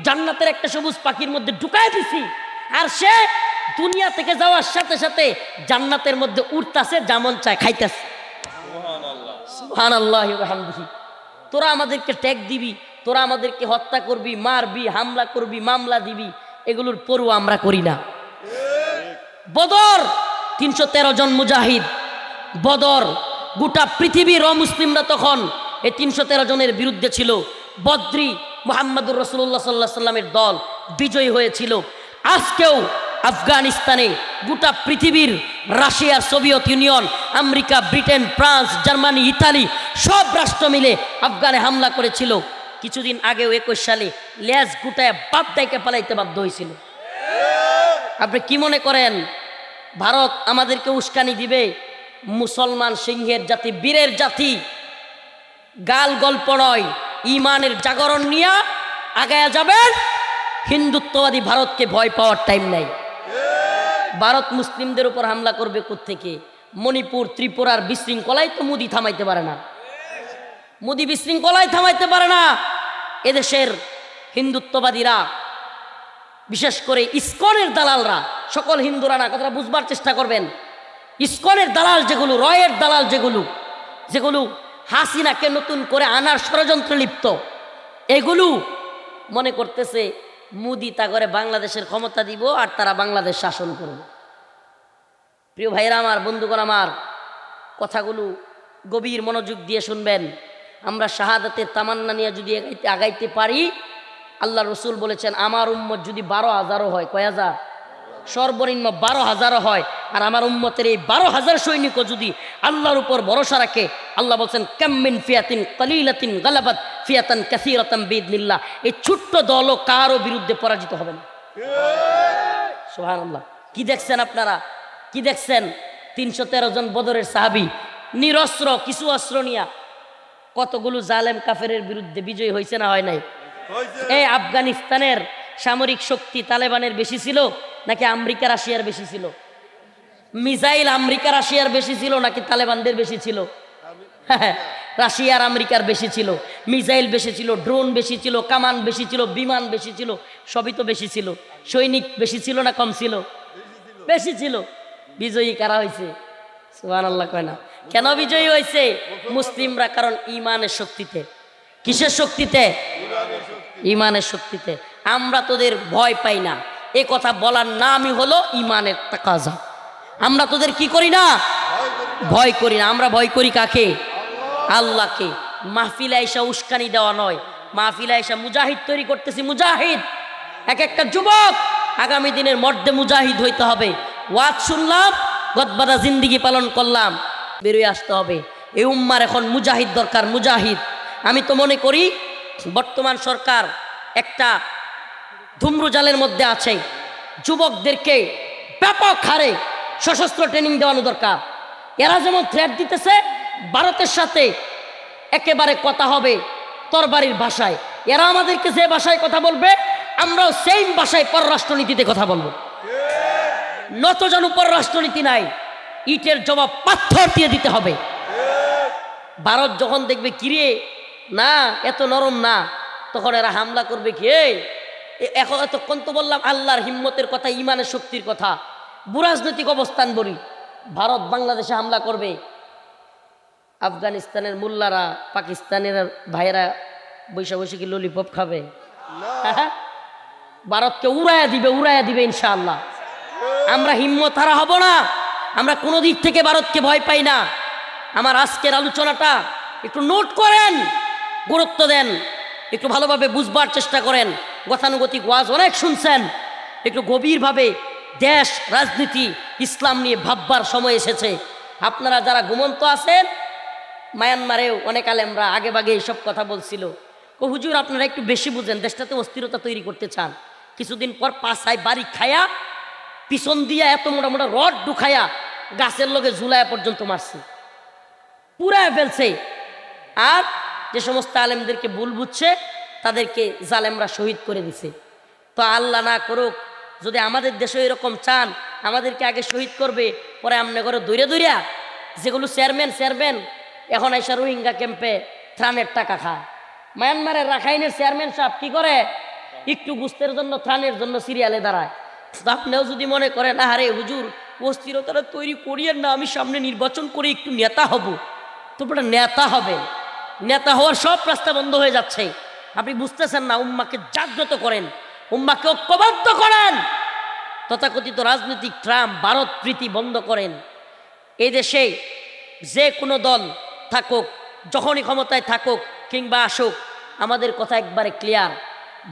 জান্নাতের একটা সবুজ পাখির মধ্যে ঢুকাই দিছি, আর সে দুনিয়া থেকে যাওয়ার সাথে সাথে জান্নাতের মধ্যে উঠতেছে, যেমন চায় খাইতেছে। সুবহানাল্লাহি ওয়া বিহামদিহি। তোরা আমাদেরকে ট্যাগ দিবি, তোরা আমাদেরকে হত্যা করবি, মারবি, হামলা করবি, মামলা দিবি, এগুলোর পরোয়া আমরা করি না। বদর 313 জন মুজাহিদ, বদর গোটা পৃথিবীর অমুসলিমরা তখন এই 313 জনের বিরুদ্ধে ছিল। বদ্রি মুহাম্মদুর রাসূলুল্লাহ সাল্লাল্লাহু আলাইহি সাল্লামের দল বিজয়ী হয়েছিল। আজকেও আফগানিস্তানে গোটা পৃথিবীর Russia, Soviet union, America, Britain, France, Germany, Italy সব রাষ্ট্র মিলে আফগানে হামলা করেছিল। কিছুদিন আগেও 21 সালে লেজ গুটায় বাপ দাইকে পালাইতে বাধ্য হয়েছিল। আপনি কি মনে করেন ভারত আমাদেরকে উস্কানি দিবে? মুসলমান সিংহের জাতি, বীরের জাতি, গাল গল্প নয়, ইমানের জাগরণ নিয়ে আগায়া যাবেন। হিন্দুত্ববাদী ভারতকে ভয় পাওয়ার টাইম নাই। ভারত মুসলিমদের উপর হামলা করবে কোত্থেকে? মণিপুর, ত্রিপুরার বিশৃঙ্খলাই তো মোদি থামাইতে পারে না। মোদি বিশৃঙ্খলাই থামাইতে পারে না। এদেশের হিন্দুত্ববাদীরা, বিশেষ করে ইসকনের দালালরা, সকল হিন্দুরা না, কথাটা বুঝবার চেষ্টা করবেন। ইসকনের দালাল যেগুলো, রয়ের দালাল যেগুলো হাসিনাকে নতুন করে আনার ষড়যন্ত্রে লিপ্ত, এগুলো মনে করতেছে মোদি তা করে বাংলাদেশের ক্ষমতা দিব আর তারা বাংলাদেশ শাসন করবে। প্রিয় ভাইরা আমার, বন্ধুগণ আমার, কথাগুলো গভীর মনোযোগ দিয়ে শুনবেন। আমরা শাহাদাতের তামান্না নিয়ে যদি আগাইতে পারি, আল্লাহ রসুল বলেছেন আমার উম্মত যদি 12,000 হয়, কয় হাজার? সর্বনিম্ন 12,000 হয়, আর আমার উম্মতের এই 12,000 সৈনিকও যদি আল্লাহর উপর ভরসা রাখে, আল্লাহ বলছেন কাম্মিন ফিয়াতিন কালিলাতিন গালাবাত ফিয়াতান কাসীরাতান বিইذনিল্লাহ, এই ছোট্ট দলও কারো বিরুদ্ধে পরাজিত হবে না। সুবহানাল্লাহ। কি দেখছেন আপনারা? কি দেখছেন? 313 জন বদরের সাহাবী নিরস্ত্র, কিছু অস্ত্র নিয়া কতগুলো জালেম কাফেরের বিরুদ্ধে বিজয়ী হয়েছে না হয় নাই? এই আফগানিস্তানের সামরিক শক্তি তালেবানের বেশি ছিল নাকি আমেরিকা রাশিয়ার বেশি ছিল? মিসাইল আমেরিকা রাশিয়ার বেশি ছিল নাকি তালেবানদের বেশি ছিল? রাশিয়ার আমেরিকার বেশি ছিল। মিসাইল বেশি ছিল, ড্রোন বেশি ছিল, কামান বেশি ছিল, বিমান বেশি ছিল, সবই তো বেশি ছিল। সৈনিক বেশি ছিল না কম ছিল? বেশি ছিল। বিজয়ী কারা হয়েছে? সুবহানাল্লাহ কয় না? কেন বিজয়ী হয়েছে? মুসলিমরা। কারণ ইমানের শক্তিতে। কিসের শক্তিতে? ইমানের শক্তিতে। আমরা তোদের ভয় পাই না, এ কথা বলার নামই হলো ইমানের তাকাজা। আমরা তোদের কি করি না? ভয় করি না। আমরা ভয় করি কাকে? আল্লাহকে। মাহফিলে আইসা উস্কানি দেওয়া নয়, মাহফিলে আইসা মুজাহিদ তৈরি করতেছি। মুজাহিদ এক একটা যুবক আগামী দিনের মর্দে মুজাহিদ হইতে হবে। ওয়াজ শুনলাম, গদবাদা জিন্দিগি পালন করলাম, বেরোয় আসতে হবে। এই উম্মার এখন মুজাহিদ দরকার, মুজাহিদ। আমি তো মনে করি বর্তমান সরকার একটা ধূম্রজালের মধ্যে আছে। যুবকদেরকে ব্যাপক হারে সশস্ত্র ট্রেনিং দেওয়ানো দরকার। এরা যেমন থ্রেট দিতেছে, ভারতের সাথে একেবারে কথা হবে তরবারির ভাষায়। এরা আমাদেরকে যে ভাষায় কথা বলবে, আমরাও সেম ভাষায় পররাষ্ট্রনীতিতে কথা বলবো। নতজানু পররাষ্ট্রনীতি নাই, ইটের জবাব পাথর দিয়ে দিতে হবে। ভারত যখন দেখবে কিরে না এত নরম না, তখন এরা হামলা করবে। কি এখন এতক্ষণ তো বললাম আল্লাহর হিম্মতের কথা, ইমানের শক্তির কথা, ভূরাজনৈতিক অবস্থান বলি। ভারত বাংলাদেশে হামলা করবে, আফগানিস্তানের মোল্লারা, পাকিস্তানের ভাইয়েরা বৈশা বৈশা কি ললিপপ খাবে? ভারতকে উড়াইয়া দিবে ইনশাআল্লাহ। আমরা হিম্মত হারা হব না। আমরা কোনো দিক থেকে ভারতকে ভয় পাই না। আমার আজকের আলোচনাটা একটু নোট করেন, গুরুত্ব দেন, একটু ভালোভাবে বুঝবার চেষ্টা করেন। গতানুগতিক ওয়াজ অনেক শুনছেন, একটু গভীরভাবে দেশ, রাজনীতি, ইসলাম নিয়ে ভাববার সময় এসেছে। আপনারা যারা ঘুমন্ত আছেন, মায়ানমারেও অনেক আলেমরা আগে ভাগে এইসব কথা বলছিল। হুজুর আপনারা একটু বেশি বুঝেন, দেশটাতে অস্থিরতা তৈরি করতে চান। কিছুদিন পর পাছায় বাড়ি খায়া, পিছন দিয়া এত মোটা মোটা রড ঢুকায়া গাছের লগে ঝুলায়া পর্যন্ত মারছে, পুরায় ফেলছে। আর যে সমস্ত আলেমদেরকে ভুল বুঝছে তাদেরকে জালেমরা শহীদ করে দিছে। তো আল্লাহ না করুক, যদি আমাদের দেশে এরকম চান, আমাদেরকে আগে শহীদ করবে, পরে আমনে করে দৌড়া যেগুলো চেয়ারম্যান এখন এসে রোহিঙ্গা ক্যাম্পে ত্রাণের টাকা খায়। মায়ানমারের রাখাইনের চেয়ারম্যান সাহেব কি করে? একটু গুস্তের জন্য, ত্রাণের জন্য সিরিয়ালে দাঁড়ায়। আপনিও যদি মনে করেন আরে হুজুর অস্থিরতাটা তৈরি করিয়েন না, আমি সামনে নির্বাচন করে একটু নেতা হব, তারপরে নেতা হবে। নেতা হওয়ার সব রাস্তা বন্ধ হয়ে যাচ্ছে। আপনি বুঝতেছেন না। উম্মাকে জাগ্রত করেন, উম্মাকে ঐক্যবদ্ধ করেন। তথাকথিত রাজনৈতিক ট্রাম্প, ভারত প্রীতি বন্ধ করেন। এই দেশে যে কোনো দল থাকুক, যখনই ক্ষমতায় থাকুক কিংবা আসুক, আমাদের কথা একবারে ক্লিয়ার,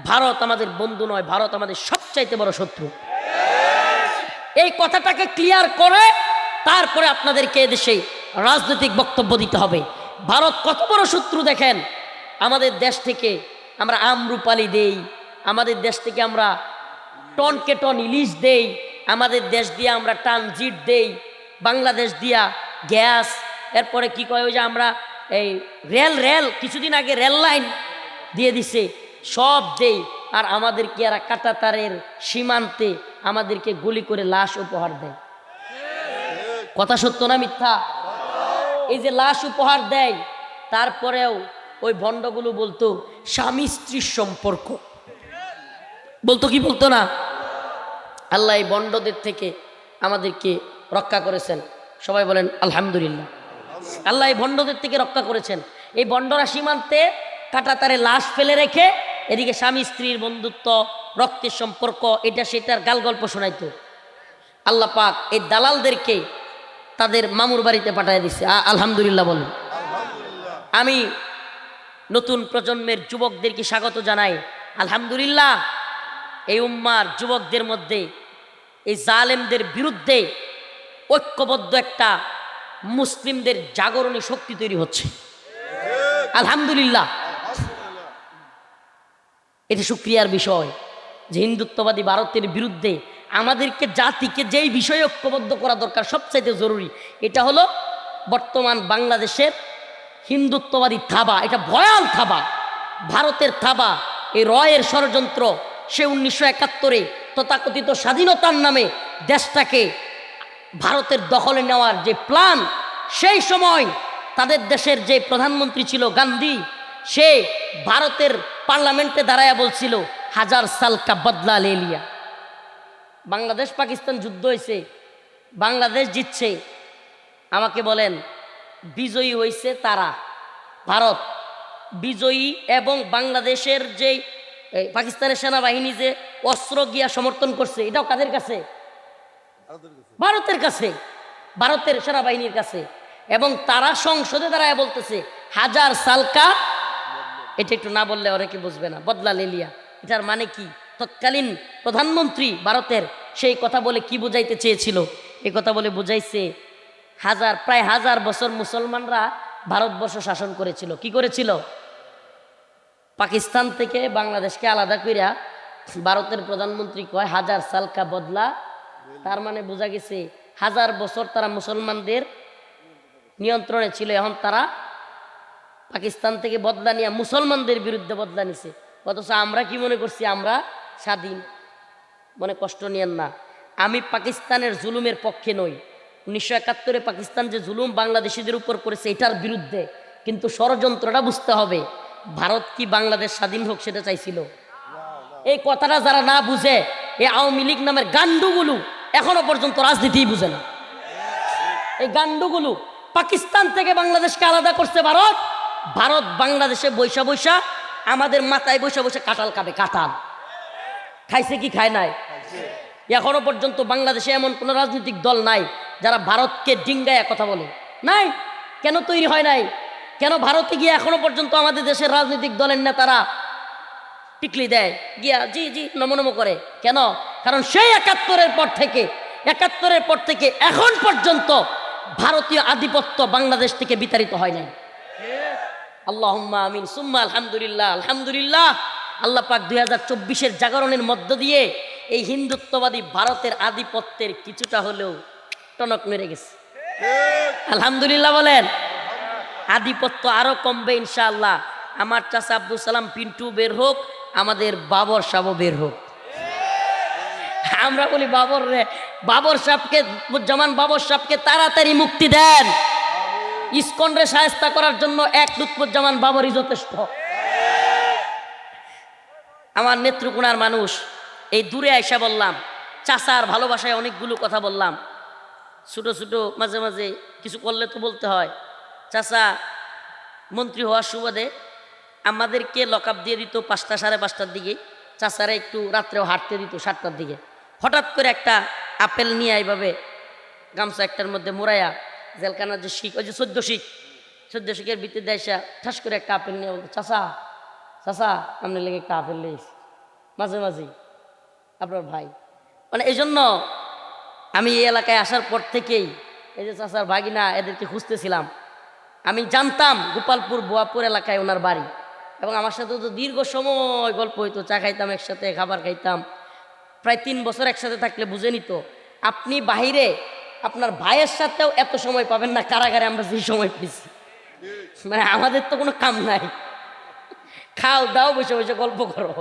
ভারত আমাদের বন্ধু নয়, ভারত আমাদের সবচাইতে বড় শত্রু। এই কথাটাকে ক্লিয়ার করে তারপরে আপনাদেরকে এদেশে রাজনৈতিক বক্তব্য দিতে হবে। ভারত কত বড় শত্রু দেখেন। আমাদের দেশ থেকে আমরা আমরুপালি দেই, আমাদের দেশ থেকে আমরা টনকে টন ইলিশ দেই, আমাদের দেশ দিয়ে আমরা ট্রানজিট দেই, বাংলাদেশ দিয়া গ্যাস, এরপরে কি কয় ওই যে আমরা এই রেল কিছুদিন আগে রেল লাইন দিয়ে দিছে, সব দেই। আর আমাদেরকে এরা কাঁটাতারের সীমান্তে আমাদেরকে গুলি করে লাশ উপহার দেয়। কথা সত্য না মিথ্যা? এই যে লাশ উপহার দেয়, তারপরেও ওই ভণ্ডগুলো বলতো স্বামী স্ত্রীর সম্পর্ক, বলতো কি বলতো না? আল্লাহ এই ভণ্ডদের থেকে আমাদেরকে রক্ষা করেছেন, সবাই বলেন আলহামদুলিল্লাহ। আল্লাহ এই ভণ্ডদের থেকে রক্ষা করেছেন। এই ভণ্ডরা সীমান্তে কাঁটাতারে লাশ ফেলে রেখে এদিকে স্বামী স্ত্রীর বন্ধুত্ব, রক্তের সম্পর্ক, এটা সেটার গাল গল্প শোনাইতো। আল্লাহ পাক এই দালালদেরকে তাদের মামুর বাড়িতে পাঠিয়ে দিচ্ছে। আলহামদুলিল্লাহ বলেন। আমি নতুন প্রজন্মের যুবকদেরকে স্বাগত জানাই। আলহামদুলিল্লাহ, এই উম্মার যুবকদের মধ্যে এই জালেমদের বিরুদ্ধে ঐক্যবদ্ধ একটা মুসলিমদের জাগরণী শক্তি তৈরি হচ্ছে। আলহামদুলিল্লাহ, এটা শুকরিয়ার বিষয় যে হিন্দুত্ববাদী ভারতের বিরুদ্ধে আমাদেরকে জাতিকে যেই বিষয়ে ঐক্যবদ্ধ করা দরকার সবচাইতে জরুরি, এটা হলো বর্তমান বাংলাদেশের হিন্দুত্ববাদী থাবা। এটা ভয়াল থাবা, ভারতের থাবা, এই রয়ের ষড়যন্ত্র। সে 1971-এ তথাকথিত স্বাধীনতার নামে দেশটাকে ভারতের দখলে নেওয়ার যে প্ল্যান, সেই সময় তাদের দেশের যে প্রধানমন্ত্রী ছিল গান্ধী, সে ভারতের পার্লামেন্টে দাঁড়ায়া বলছিল 1000 সাল কা বদলা লে লিয়া। বাংলাদেশ পাকিস্তান যুদ্ধ হয়েছে, বাংলাদেশ জিতছে, আমাকে বলেন বিজয়ী হয়েছে তারা, ভারত বিজয়ী, এবং বাংলাদেশের যে পাকিস্তানের সেনাবাহিনী যে অস্ত্র গিয়া সমর্থন করছে, এটাও কাদের কাছে? ভারতের কাছে, ভারতের সেনাবাহিনীর কাছে। এবং তারা সংসদে দাঁড়ায় বলতেছে 1000 সাল কা, এটা একটু না বললে অনেকে বুঝবে না, বদলা লে লিয়া। এটার মানে কি? তৎকালীন প্রধানমন্ত্রী ভারতের সেই কথা বলে কি বুঝাইতে চেয়েছিল? এই কথা বলে বুঝাইছে প্রায় 1000 বছর মুসলমানরা ভারতবর্ষ শাসন করেছিল। কি করেছিল? পাকিস্তান থেকে বাংলাদেশকে আলাদা কইরা ভারতের প্রধানমন্ত্রী কয় 1000 সাল কা বদলা। তার মানে বোঝা গেছে 1000 বছর তারা মুসলমানদের নিয়ন্ত্রণে ছিল, এখন তারা পাকিস্তান থেকে বদলা নিয়ে মুসলমানদের বিরুদ্ধে বদলা নিছে। অথচ আমরা কি মনে করছি আমরা স্বাধীন? মনে কষ্ট নিয়েন না, আমি পাকিস্তানের জুলুমের পক্ষে নই। 1971-এ পাকিস্তান যে জুলুম বাংলাদেশিদের উপর করেছে এটার বিরুদ্ধে, কিন্তু ষড়যন্ত্রটা বুঝতে হবে। ভারত কি বাংলাদেশ স্বাধীন হোক সেটা চাইছিল? এই কথাটা যারা না বুঝে, এই আওয়ামী লীগ নামের গান্ডুগুলো এখনো পর্যন্ত রাজনীতিই বুঝে না। এই গান্ডুগুলো পাকিস্তান থেকে বাংলাদেশকে আলাদা করছে ভারত, ভারত বাংলাদেশে বৈশা বৈশা আমাদের মাথায় বৈশা বৈশা কাঁঠাল খাবে। কাঁঠাল খাইছে কি খায় নাই? এখনো পর্যন্ত বাংলাদেশে এমন কোন রাজনৈতিক দল নাই যারা ভারতকে ডিঙ্গায় কথা বলে। নাই। কেন তৈরি হয় নাই? কেন ভারতে গিয়ে এখনো পর্যন্ত আমাদের দেশের রাজনৈতিক দলের নেতারা টিকলি দেয় গিয়া জি জি নমো নমো করে? কেন? কারণ সেই 71-এর পর থেকে এখন পর্যন্ত ভারতীয় আধিপত্য বাংলাদেশ থেকে বিতাড়িত হয় নাই। আল্লাহুম্মা আমিন সুম্মা আলহামদুলিল্লাহ। আলহামদুলিল্লাহ, আল্লাহ পাক 2024-এর জাগরণের মধ্য দিয়ে এই হিন্দুত্ববাদী ভারতের আধিপত্যের কিছুটা হলেও টনক মেরে গেছে। আলহামদুলিল্লাহ বলেন। আধিপত্য আরো কমবে ইনশাআল্লাহ। আমার চাচা আব্দুল সালাম পিন্টু বের হোক, আমাদের বাবর সাহেব বের হোক। আমরা বলি বাবর সাহেবকে, জামান বাবর সাহেবকে তাড়াতাড়ি মুক্তি দেন। ইসকনরে শায়েস্তা করার জন্য এক লুৎফুজ্জামান বাবরই যথেষ্ট। আমার নেত্রকোনার মানুষ, এই দূরে আইসা বললাম, চাচার ভালোবাসায় অনেকগুলো কথা বললাম। ছোট ছোট মাঝে মাঝে কিছু করলে তো বলতে হয়। চাচা মন্ত্রী হওয়ার সুবাদে আমাদেরকে লকআপ দিয়ে দিত 5টা সাড়ে 5টার দিকে। চাচারা একটু রাত্রেও হাঁটতে দিত 7টার দিকে। হঠাৎ করে একটা আপেল নিয়ে এইভাবে গামছা একটার মধ্যে মোড়াইয়া, জেলখানার যে শিখ, ওই যে 14 শিখের ভিতরে দেয়সা ঠাস করে একটা আপেল নিয়ে বলতো, চাচা চাচা আপনার লেগে একটা আপেল নিয়েছি। মাঝে মাঝে আপনার ভাই, মানে এই জন্য আমি এই এলাকায় আসার পর থেকেই এই যে চাচার ভাগিনা এদেরকে খুঁজতেছিলাম। আমি জানতাম গোপালপুর বোয়াপুর এলাকায় ওনার বাড়ি, এবং আমার সাথে তো দীর্ঘ সময় গল্প হইতো, চা খাইতাম একসাথে, খাবার খাইতাম। প্রায় 3 বছর একসাথে থাকলে বুঝে নিত আপনি বাহিরে আপনার ভাইয়ের সাথেও এত সময় পাবেন না কারাগারে আমরা যে সময় পেয়েছি। মানে আমাদের তো কোনো কাম নাই, খাও দাও বসে বসে গল্প করো,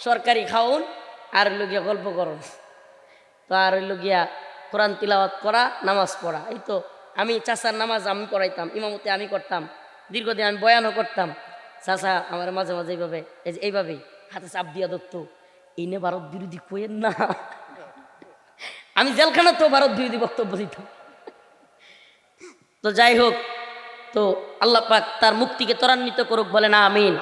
সরকারি খাওন আর হইল গিয়া গল্প করো, তো আর হইল গিয়া কোরআন তিলাওয়াত করা, নামাজ পড়া। এই তো আমি চাচার নামাজ আমি পড়াইতাম, ইমামতি আমি করতাম, দীর্ঘদিন আমি বয়ানও করতাম। চাচা আমার মাঝে মাঝে এইভাবে এইভাবেই হাতে চাপ দিয়া ধরতো, এই নে ভারত বিরোধী কইেন না। আমি জেলখানা তো ভারত বিরোধী বক্তব্য দিতাম। তো যাই হোক, তো আল্লাহ পাক তার মুক্তিকে ত্বরান্বিত করুক, বলে না আমিন।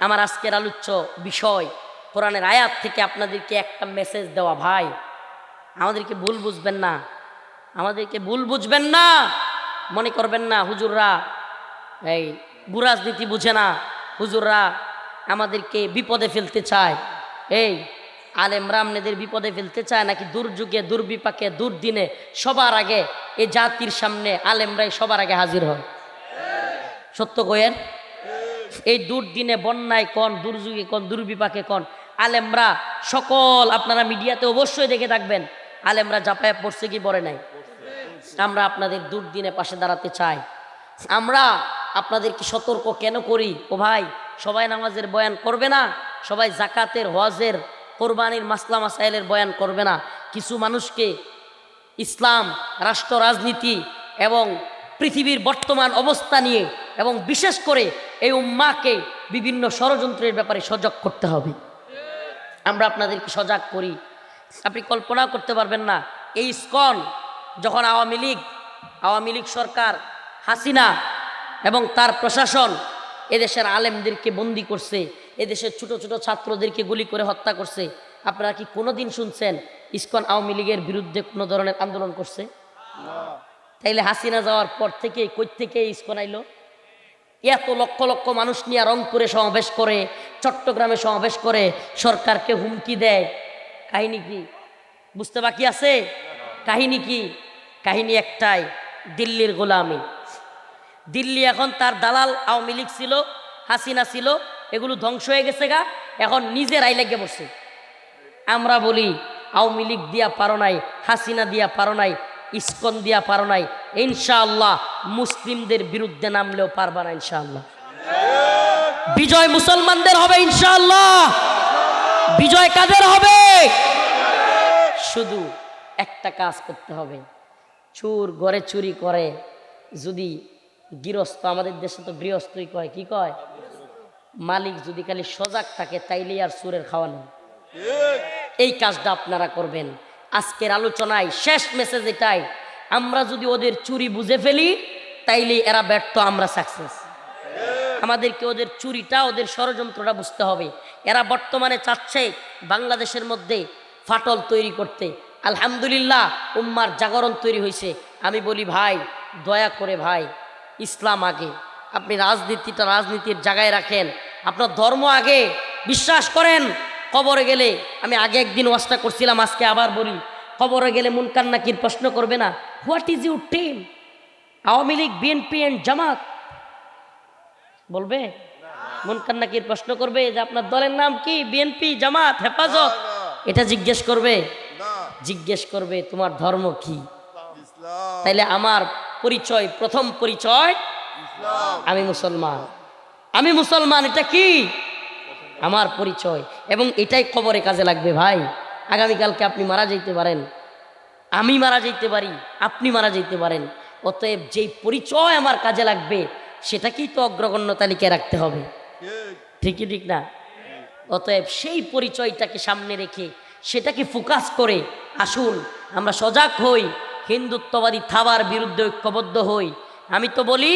আমার আজকের আলোচ্য বিষয় কোরআনের আয়াত থেকে আপনাদেরকে একটা মেসেজ দেওয়া। ভাই আমাদেরকে ভুল বুঝবেন না, আমাদেরকে ভুল বুঝবেন না, মনে করবেন না হুজুররা এই বুরাজনীতি বুঝে না, হুজুররা আমাদেরকে বিপদে ফেলতে চায়। এই আলেমরা আপনাদের বিপদে ফেলতে চায় নাকি? দুর্যোগে, দুর্বিপাকে, দুর্দিনে সবার আগে এই জাতির সামনে আলেমরাই সবার আগে হাজির হয়। সত্য কয়েন, এই দুর্দিনে, বন্যায় কন, দুর্যোগে কন, দুর্বিপাকে কন, আলেমরা সকল, আপনারা মিডিয়াতে অবশ্যই দেখে থাকবেন, আলেমরা জাপায় পড়ছে কি পড়ে নাই। আমরা আপনাদের দুর্দিনে পাশে দাঁড়াতে চাই। আমরা আপনাদেরকে সতর্ক কেন করি? ও ভাই, সবাই নামাজের বয়ান করবে না, সবাই জাকাতের, হজের, কোরবানির মাসলা মাসাইলের বয়ান করবে না। কিছু মানুষকে ইসলাম, রাষ্ট্র রাজনীতি এবং পৃথিবীর বর্তমান অবস্থা নিয়ে এবং বিশেষ করে এই উম্মাকে বিভিন্ন ষড়যন্ত্রের ব্যাপারে সজাগ করতে হবে। আমরা আপনাদেরকে সজাগ করি। আপনি কল্পনা করতে পারবেন না, এই ইসকন যখন আওয়ামী লীগ সরকার, হাসিনা এবং তার প্রশাসন এদেশের আলেমদেরকে বন্দি করছে, এদেশের ছোট ছোট ছাত্রদেরকে গুলি করে হত্যা করছে, আপনারা কি কোনোদিন শুনছেন ইসকন আওয়ামী লীগের বিরুদ্ধে কোনো ধরনের আন্দোলন করছে? তাইলে হাসিনা যাওয়ার পর থেকে কই থেকে ইসকন আইলো? এত লক্ষ লক্ষ মানুষ নিয়ে রংপুরে সমাবেশ করে, চট্টগ্রামে সমাবেশ করে, সরকারকে হুমকি দেয়। কাহিনী কি বুঝতে বাকি আছে? কাহিনী কি? কাহিনী একটাই, দিল্লির গোলামি। দিল্লি এখন তার দালাল আওয়ামী লীগ ছিল, হাসিনা ছিল, এগুলো ধ্বংস হয়ে গেছে গা, এখন নিজেরাই লেগে পড়ছে। আমরা বলি আওয়ামী লীগ দিয়া পারো নাই, হাসিনা দিয়া পারো নাই, ইসকন দিয়া পারো নাই, ইনশাআল্লাহ মুসলিমদের বিরুদ্ধে নামলেও পারবা না ইনশাআল্লাহ। বিজয় মুসলমানদের হবে ইনশাআল্লাহ। বিজয় কাদের হবে? শুধু একটা কাজ করতে হবে, চোর ঘরে চুরি করে যদি গৃহস্থ, আমাদের দেশে তো গৃহস্থই কয়, কি কয়, মালিক যদি খালি সজাগ থাকে তাইলেই আর চোরের খাওয়া নেই। এই কাজটা আপনারা করবেন। আজকের আলোচনায় শেষ মেসেজ এটাই, আমরা যদি ওদের চুরি বুঝে ফেলি তাইলেই এরা ব্যর্থ, আমরা সাকসেস। আমাদেরকে ওদের চুরিটা, ওদের ষড়যন্ত্রটা বুঝতে হবে। এরা বর্তমানে চাচ্ছে বাংলাদেশের মধ্যে ফাটল তৈরি করতে। আলহামদুলিল্লাহ উম্মার জাগরণ তৈরি হয়েছে। আমি বলি ভাই, দয়া করে ভাই, ইসলাম আগে, আপনি রাজনীতিটা রাজনীতির জায়গায় রাখেন, আপনার ধর্ম আগে। বিশ্বাস করেন, কবরে গেলে, আমি আগে একদিন ওয়াজটা করছিলাম, আজকে আবার বলি, কবরে গেলে মুনকার নাকির প্রশ্ন করবে না, what is your team? Awami League, BNP and Jamaat বলবে? মুনকার নাকির প্রশ্ন করবে যে আপনার দলের নাম কি? বিএনপি, জামাত, হেফাজত? এটা জিজ্ঞেস করবে? জিজ্ঞেস করবে তোমার ধর্ম কি? তাইলে আমার পরিচয়, প্রথম পরিচয় আমি মুসলমান, আমি মুসলমান, এটা কি আমার পরিচয়, এবং এটাই কবরে কাজে লাগবে ভাই। আগামীকালকে আপনি মারা যাইতে পারেন, আমি মারা যাইতে পারি, আপনি মারা যাইতে পারেন, অতএব যেই পরিচয় আমার কাজে লাগবে সেটাকেই তো অগ্রগণ্য তালিকায় রাখতে হবে, ঠিকই ঠিক না? অতএব সেই পরিচয়টাকে সামনে রেখে সেটাকে ফোকাস করে আসুন আমরা সজাগ হই, হিন্দুত্ববাদী থাবার বিরুদ্ধে ঐক্যবদ্ধ হই। আমি তো বলি,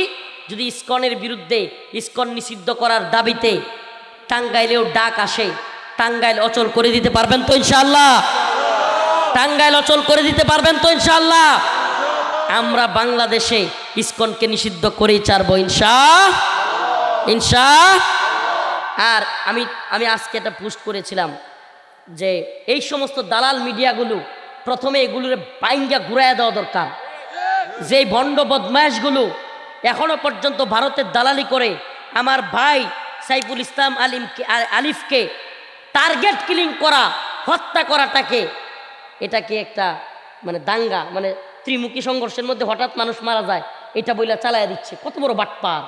যদি ইসকনের বিরুদ্ধে, ইসকন নিষিদ্ধ করার দাবিতে টাঙ্গাইলেও ডাক আসে, টাঙ্গাইল অচল করে দিতে পারবেন তো ইনশাআল্লাহ? টাঙ্গাইল অচল করে দিতে পারবেন তো ইনশাআল্লাহ? আমরা বাংলাদেশে ইসকনকে নিষিদ্ধ করেই ছাড়বো ইনশাআল্লাহ। আর আমি আজকে এটা পোস্ট করেছিলাম যে এই সমস্ত দালাল মিডিয়াগুলো প্রথমে এগুলোর বাইঙ্গা ঘুরাইয়া দেওয়া দরকার। যে ভণ্ড বদমাইশগুলো এখনো পর্যন্ত ভারতের দালালি করে আমার ভাই সাইফুল ইসলাম আলিফকে টার্গেট কিলিং করা, হত্যা করাটাকে, এটাকে একটা মানে দাঙ্গা, মানে ত্রিমুখী সংঘর্ষের মধ্যে হঠাৎ মানুষ মারা যায়, এটা বইলা চালাইয়া দিচ্ছে। কত বড় বাটপার,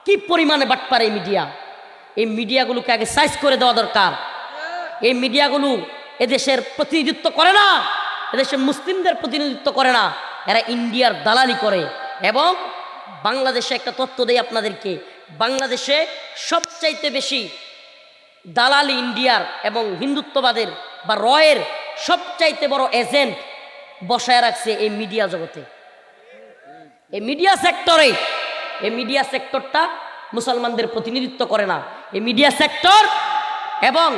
কি পরিমাণে বাটপার এই মিডিয়া। এই মিডিয়াগুলোকে আগে সাইজ করে দেওয়া দরকার। এই মিডিয়াগুলো এদেশের প্রতিনিধিত্ব করে না, এদেশের মুসলিমদের প্রতিনিধিত্ব করে না, এরা ইন্ডিয়ার দালালি করে। এবং বাংলাদেশে একটা তথ্য দেই আপনাদেরকে, বাংলাদেশে সবচাইতে বেশি দালালি ইন্ডিয়ার এবং হিন্দুত্ববাদের বা রয়ের সবচাইতে বড় এজেন্ট বসায় রাখছে এই মিডিয়া জগতে, এই মিডিয়া সেক্টরে। এই মিডিয়া সেক্টরটা মুসলমানদের প্রতিনিধিত্ব করে না। এই মিডিয়া সেক্টর এবং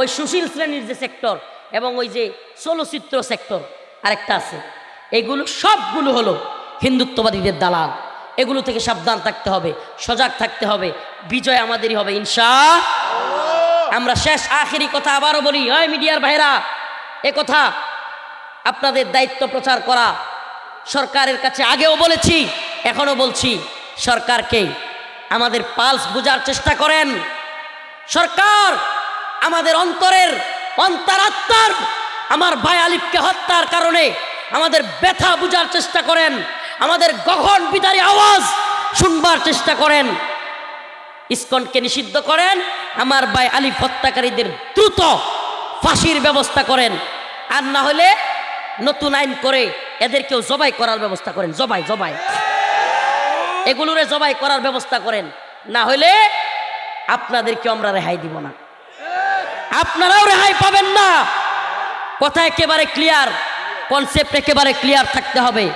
ওই সুশীল শ্রেণীর যে সেক্টর এবং ওই যে চলচ্চিত্র সেক্টর আরেকটা আছে, এগুলো সবগুলো হলো হিন্দুত্ববাদীদের দালাল। এগুলো থেকে সাবধান থাকতে হবে, সজাগ থাকতে হবে। বিজয় আমাদেরই হবে ইনশাআল্লাহ। আমরা শেষ আখেরি কথা আবারও বলি, হয় মিডিয়ার ভাইরা, এ কথা আপনাদের দায়িত্ব প্রচার করা। সরকারের কাছে আগেও বলেছি, এখনো বলছি, সরকারকে আমাদের পালস বোঝার চেষ্টা করেন। সরকার আমাদের অন্তরাত্মার আমার ভাই আলিফকে হত্যার কারণে আমাদের ব্যথা বোঝার চেষ্টা করেন, আমাদের গগন বিদারী আওয়াজ শুনবার চেষ্টা করেন। ইসকনকে নিষিদ্ধ করেন, আমার ভাই আলিফ হত্যাকারীদের দ্রুত ফাঁসির ব্যবস্থা করেন। আর না হলে নতুন আইন করে এদেরকেও জবাই করার ব্যবস্থা করেন। জবাই এগুলোরে জবাই করার ব্যবস্থা করেন। না হলে আপনাদেরকে আমরা রেহাই দিব না, আপনারাও রেহাই পাবেন না। কথা একেবারে ক্লিয়ার, কনসেপ্ট একেবারে ক্লিয়ার থাকতে হবে।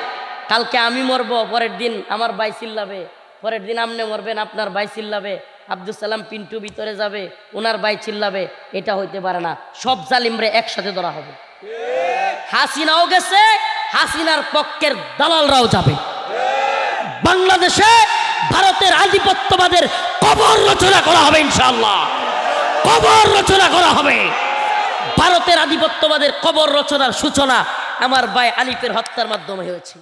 কালকে আমি মরবো, পরের দিন আমার ভাই চিল্লাবে, পরের দিন আপনি মরবেন, আপনার ভাই চিল্লাবে, আব্দুল সালাম পিন্টু ভিতরে যাবে, ওনার ভাই চিল্লাবে। এটা হইতে পারে না। সব জালিমরে একসাথে ধরা হবে। হাসিনাও গেছে, হাসিনার পক্ষের দালালরাও যাবে। বাংলাদেশে ভারতের আধিপত্যবাদের কবর রচনা করা হবে ইনশাআল্লাহ, কবর রচনা করা হবে। ভারতের আধিপত্যবাদের কবর রচনার সূচনা আমার ভাই আলিফের হত্যার মাধ্যমে হয়েছে।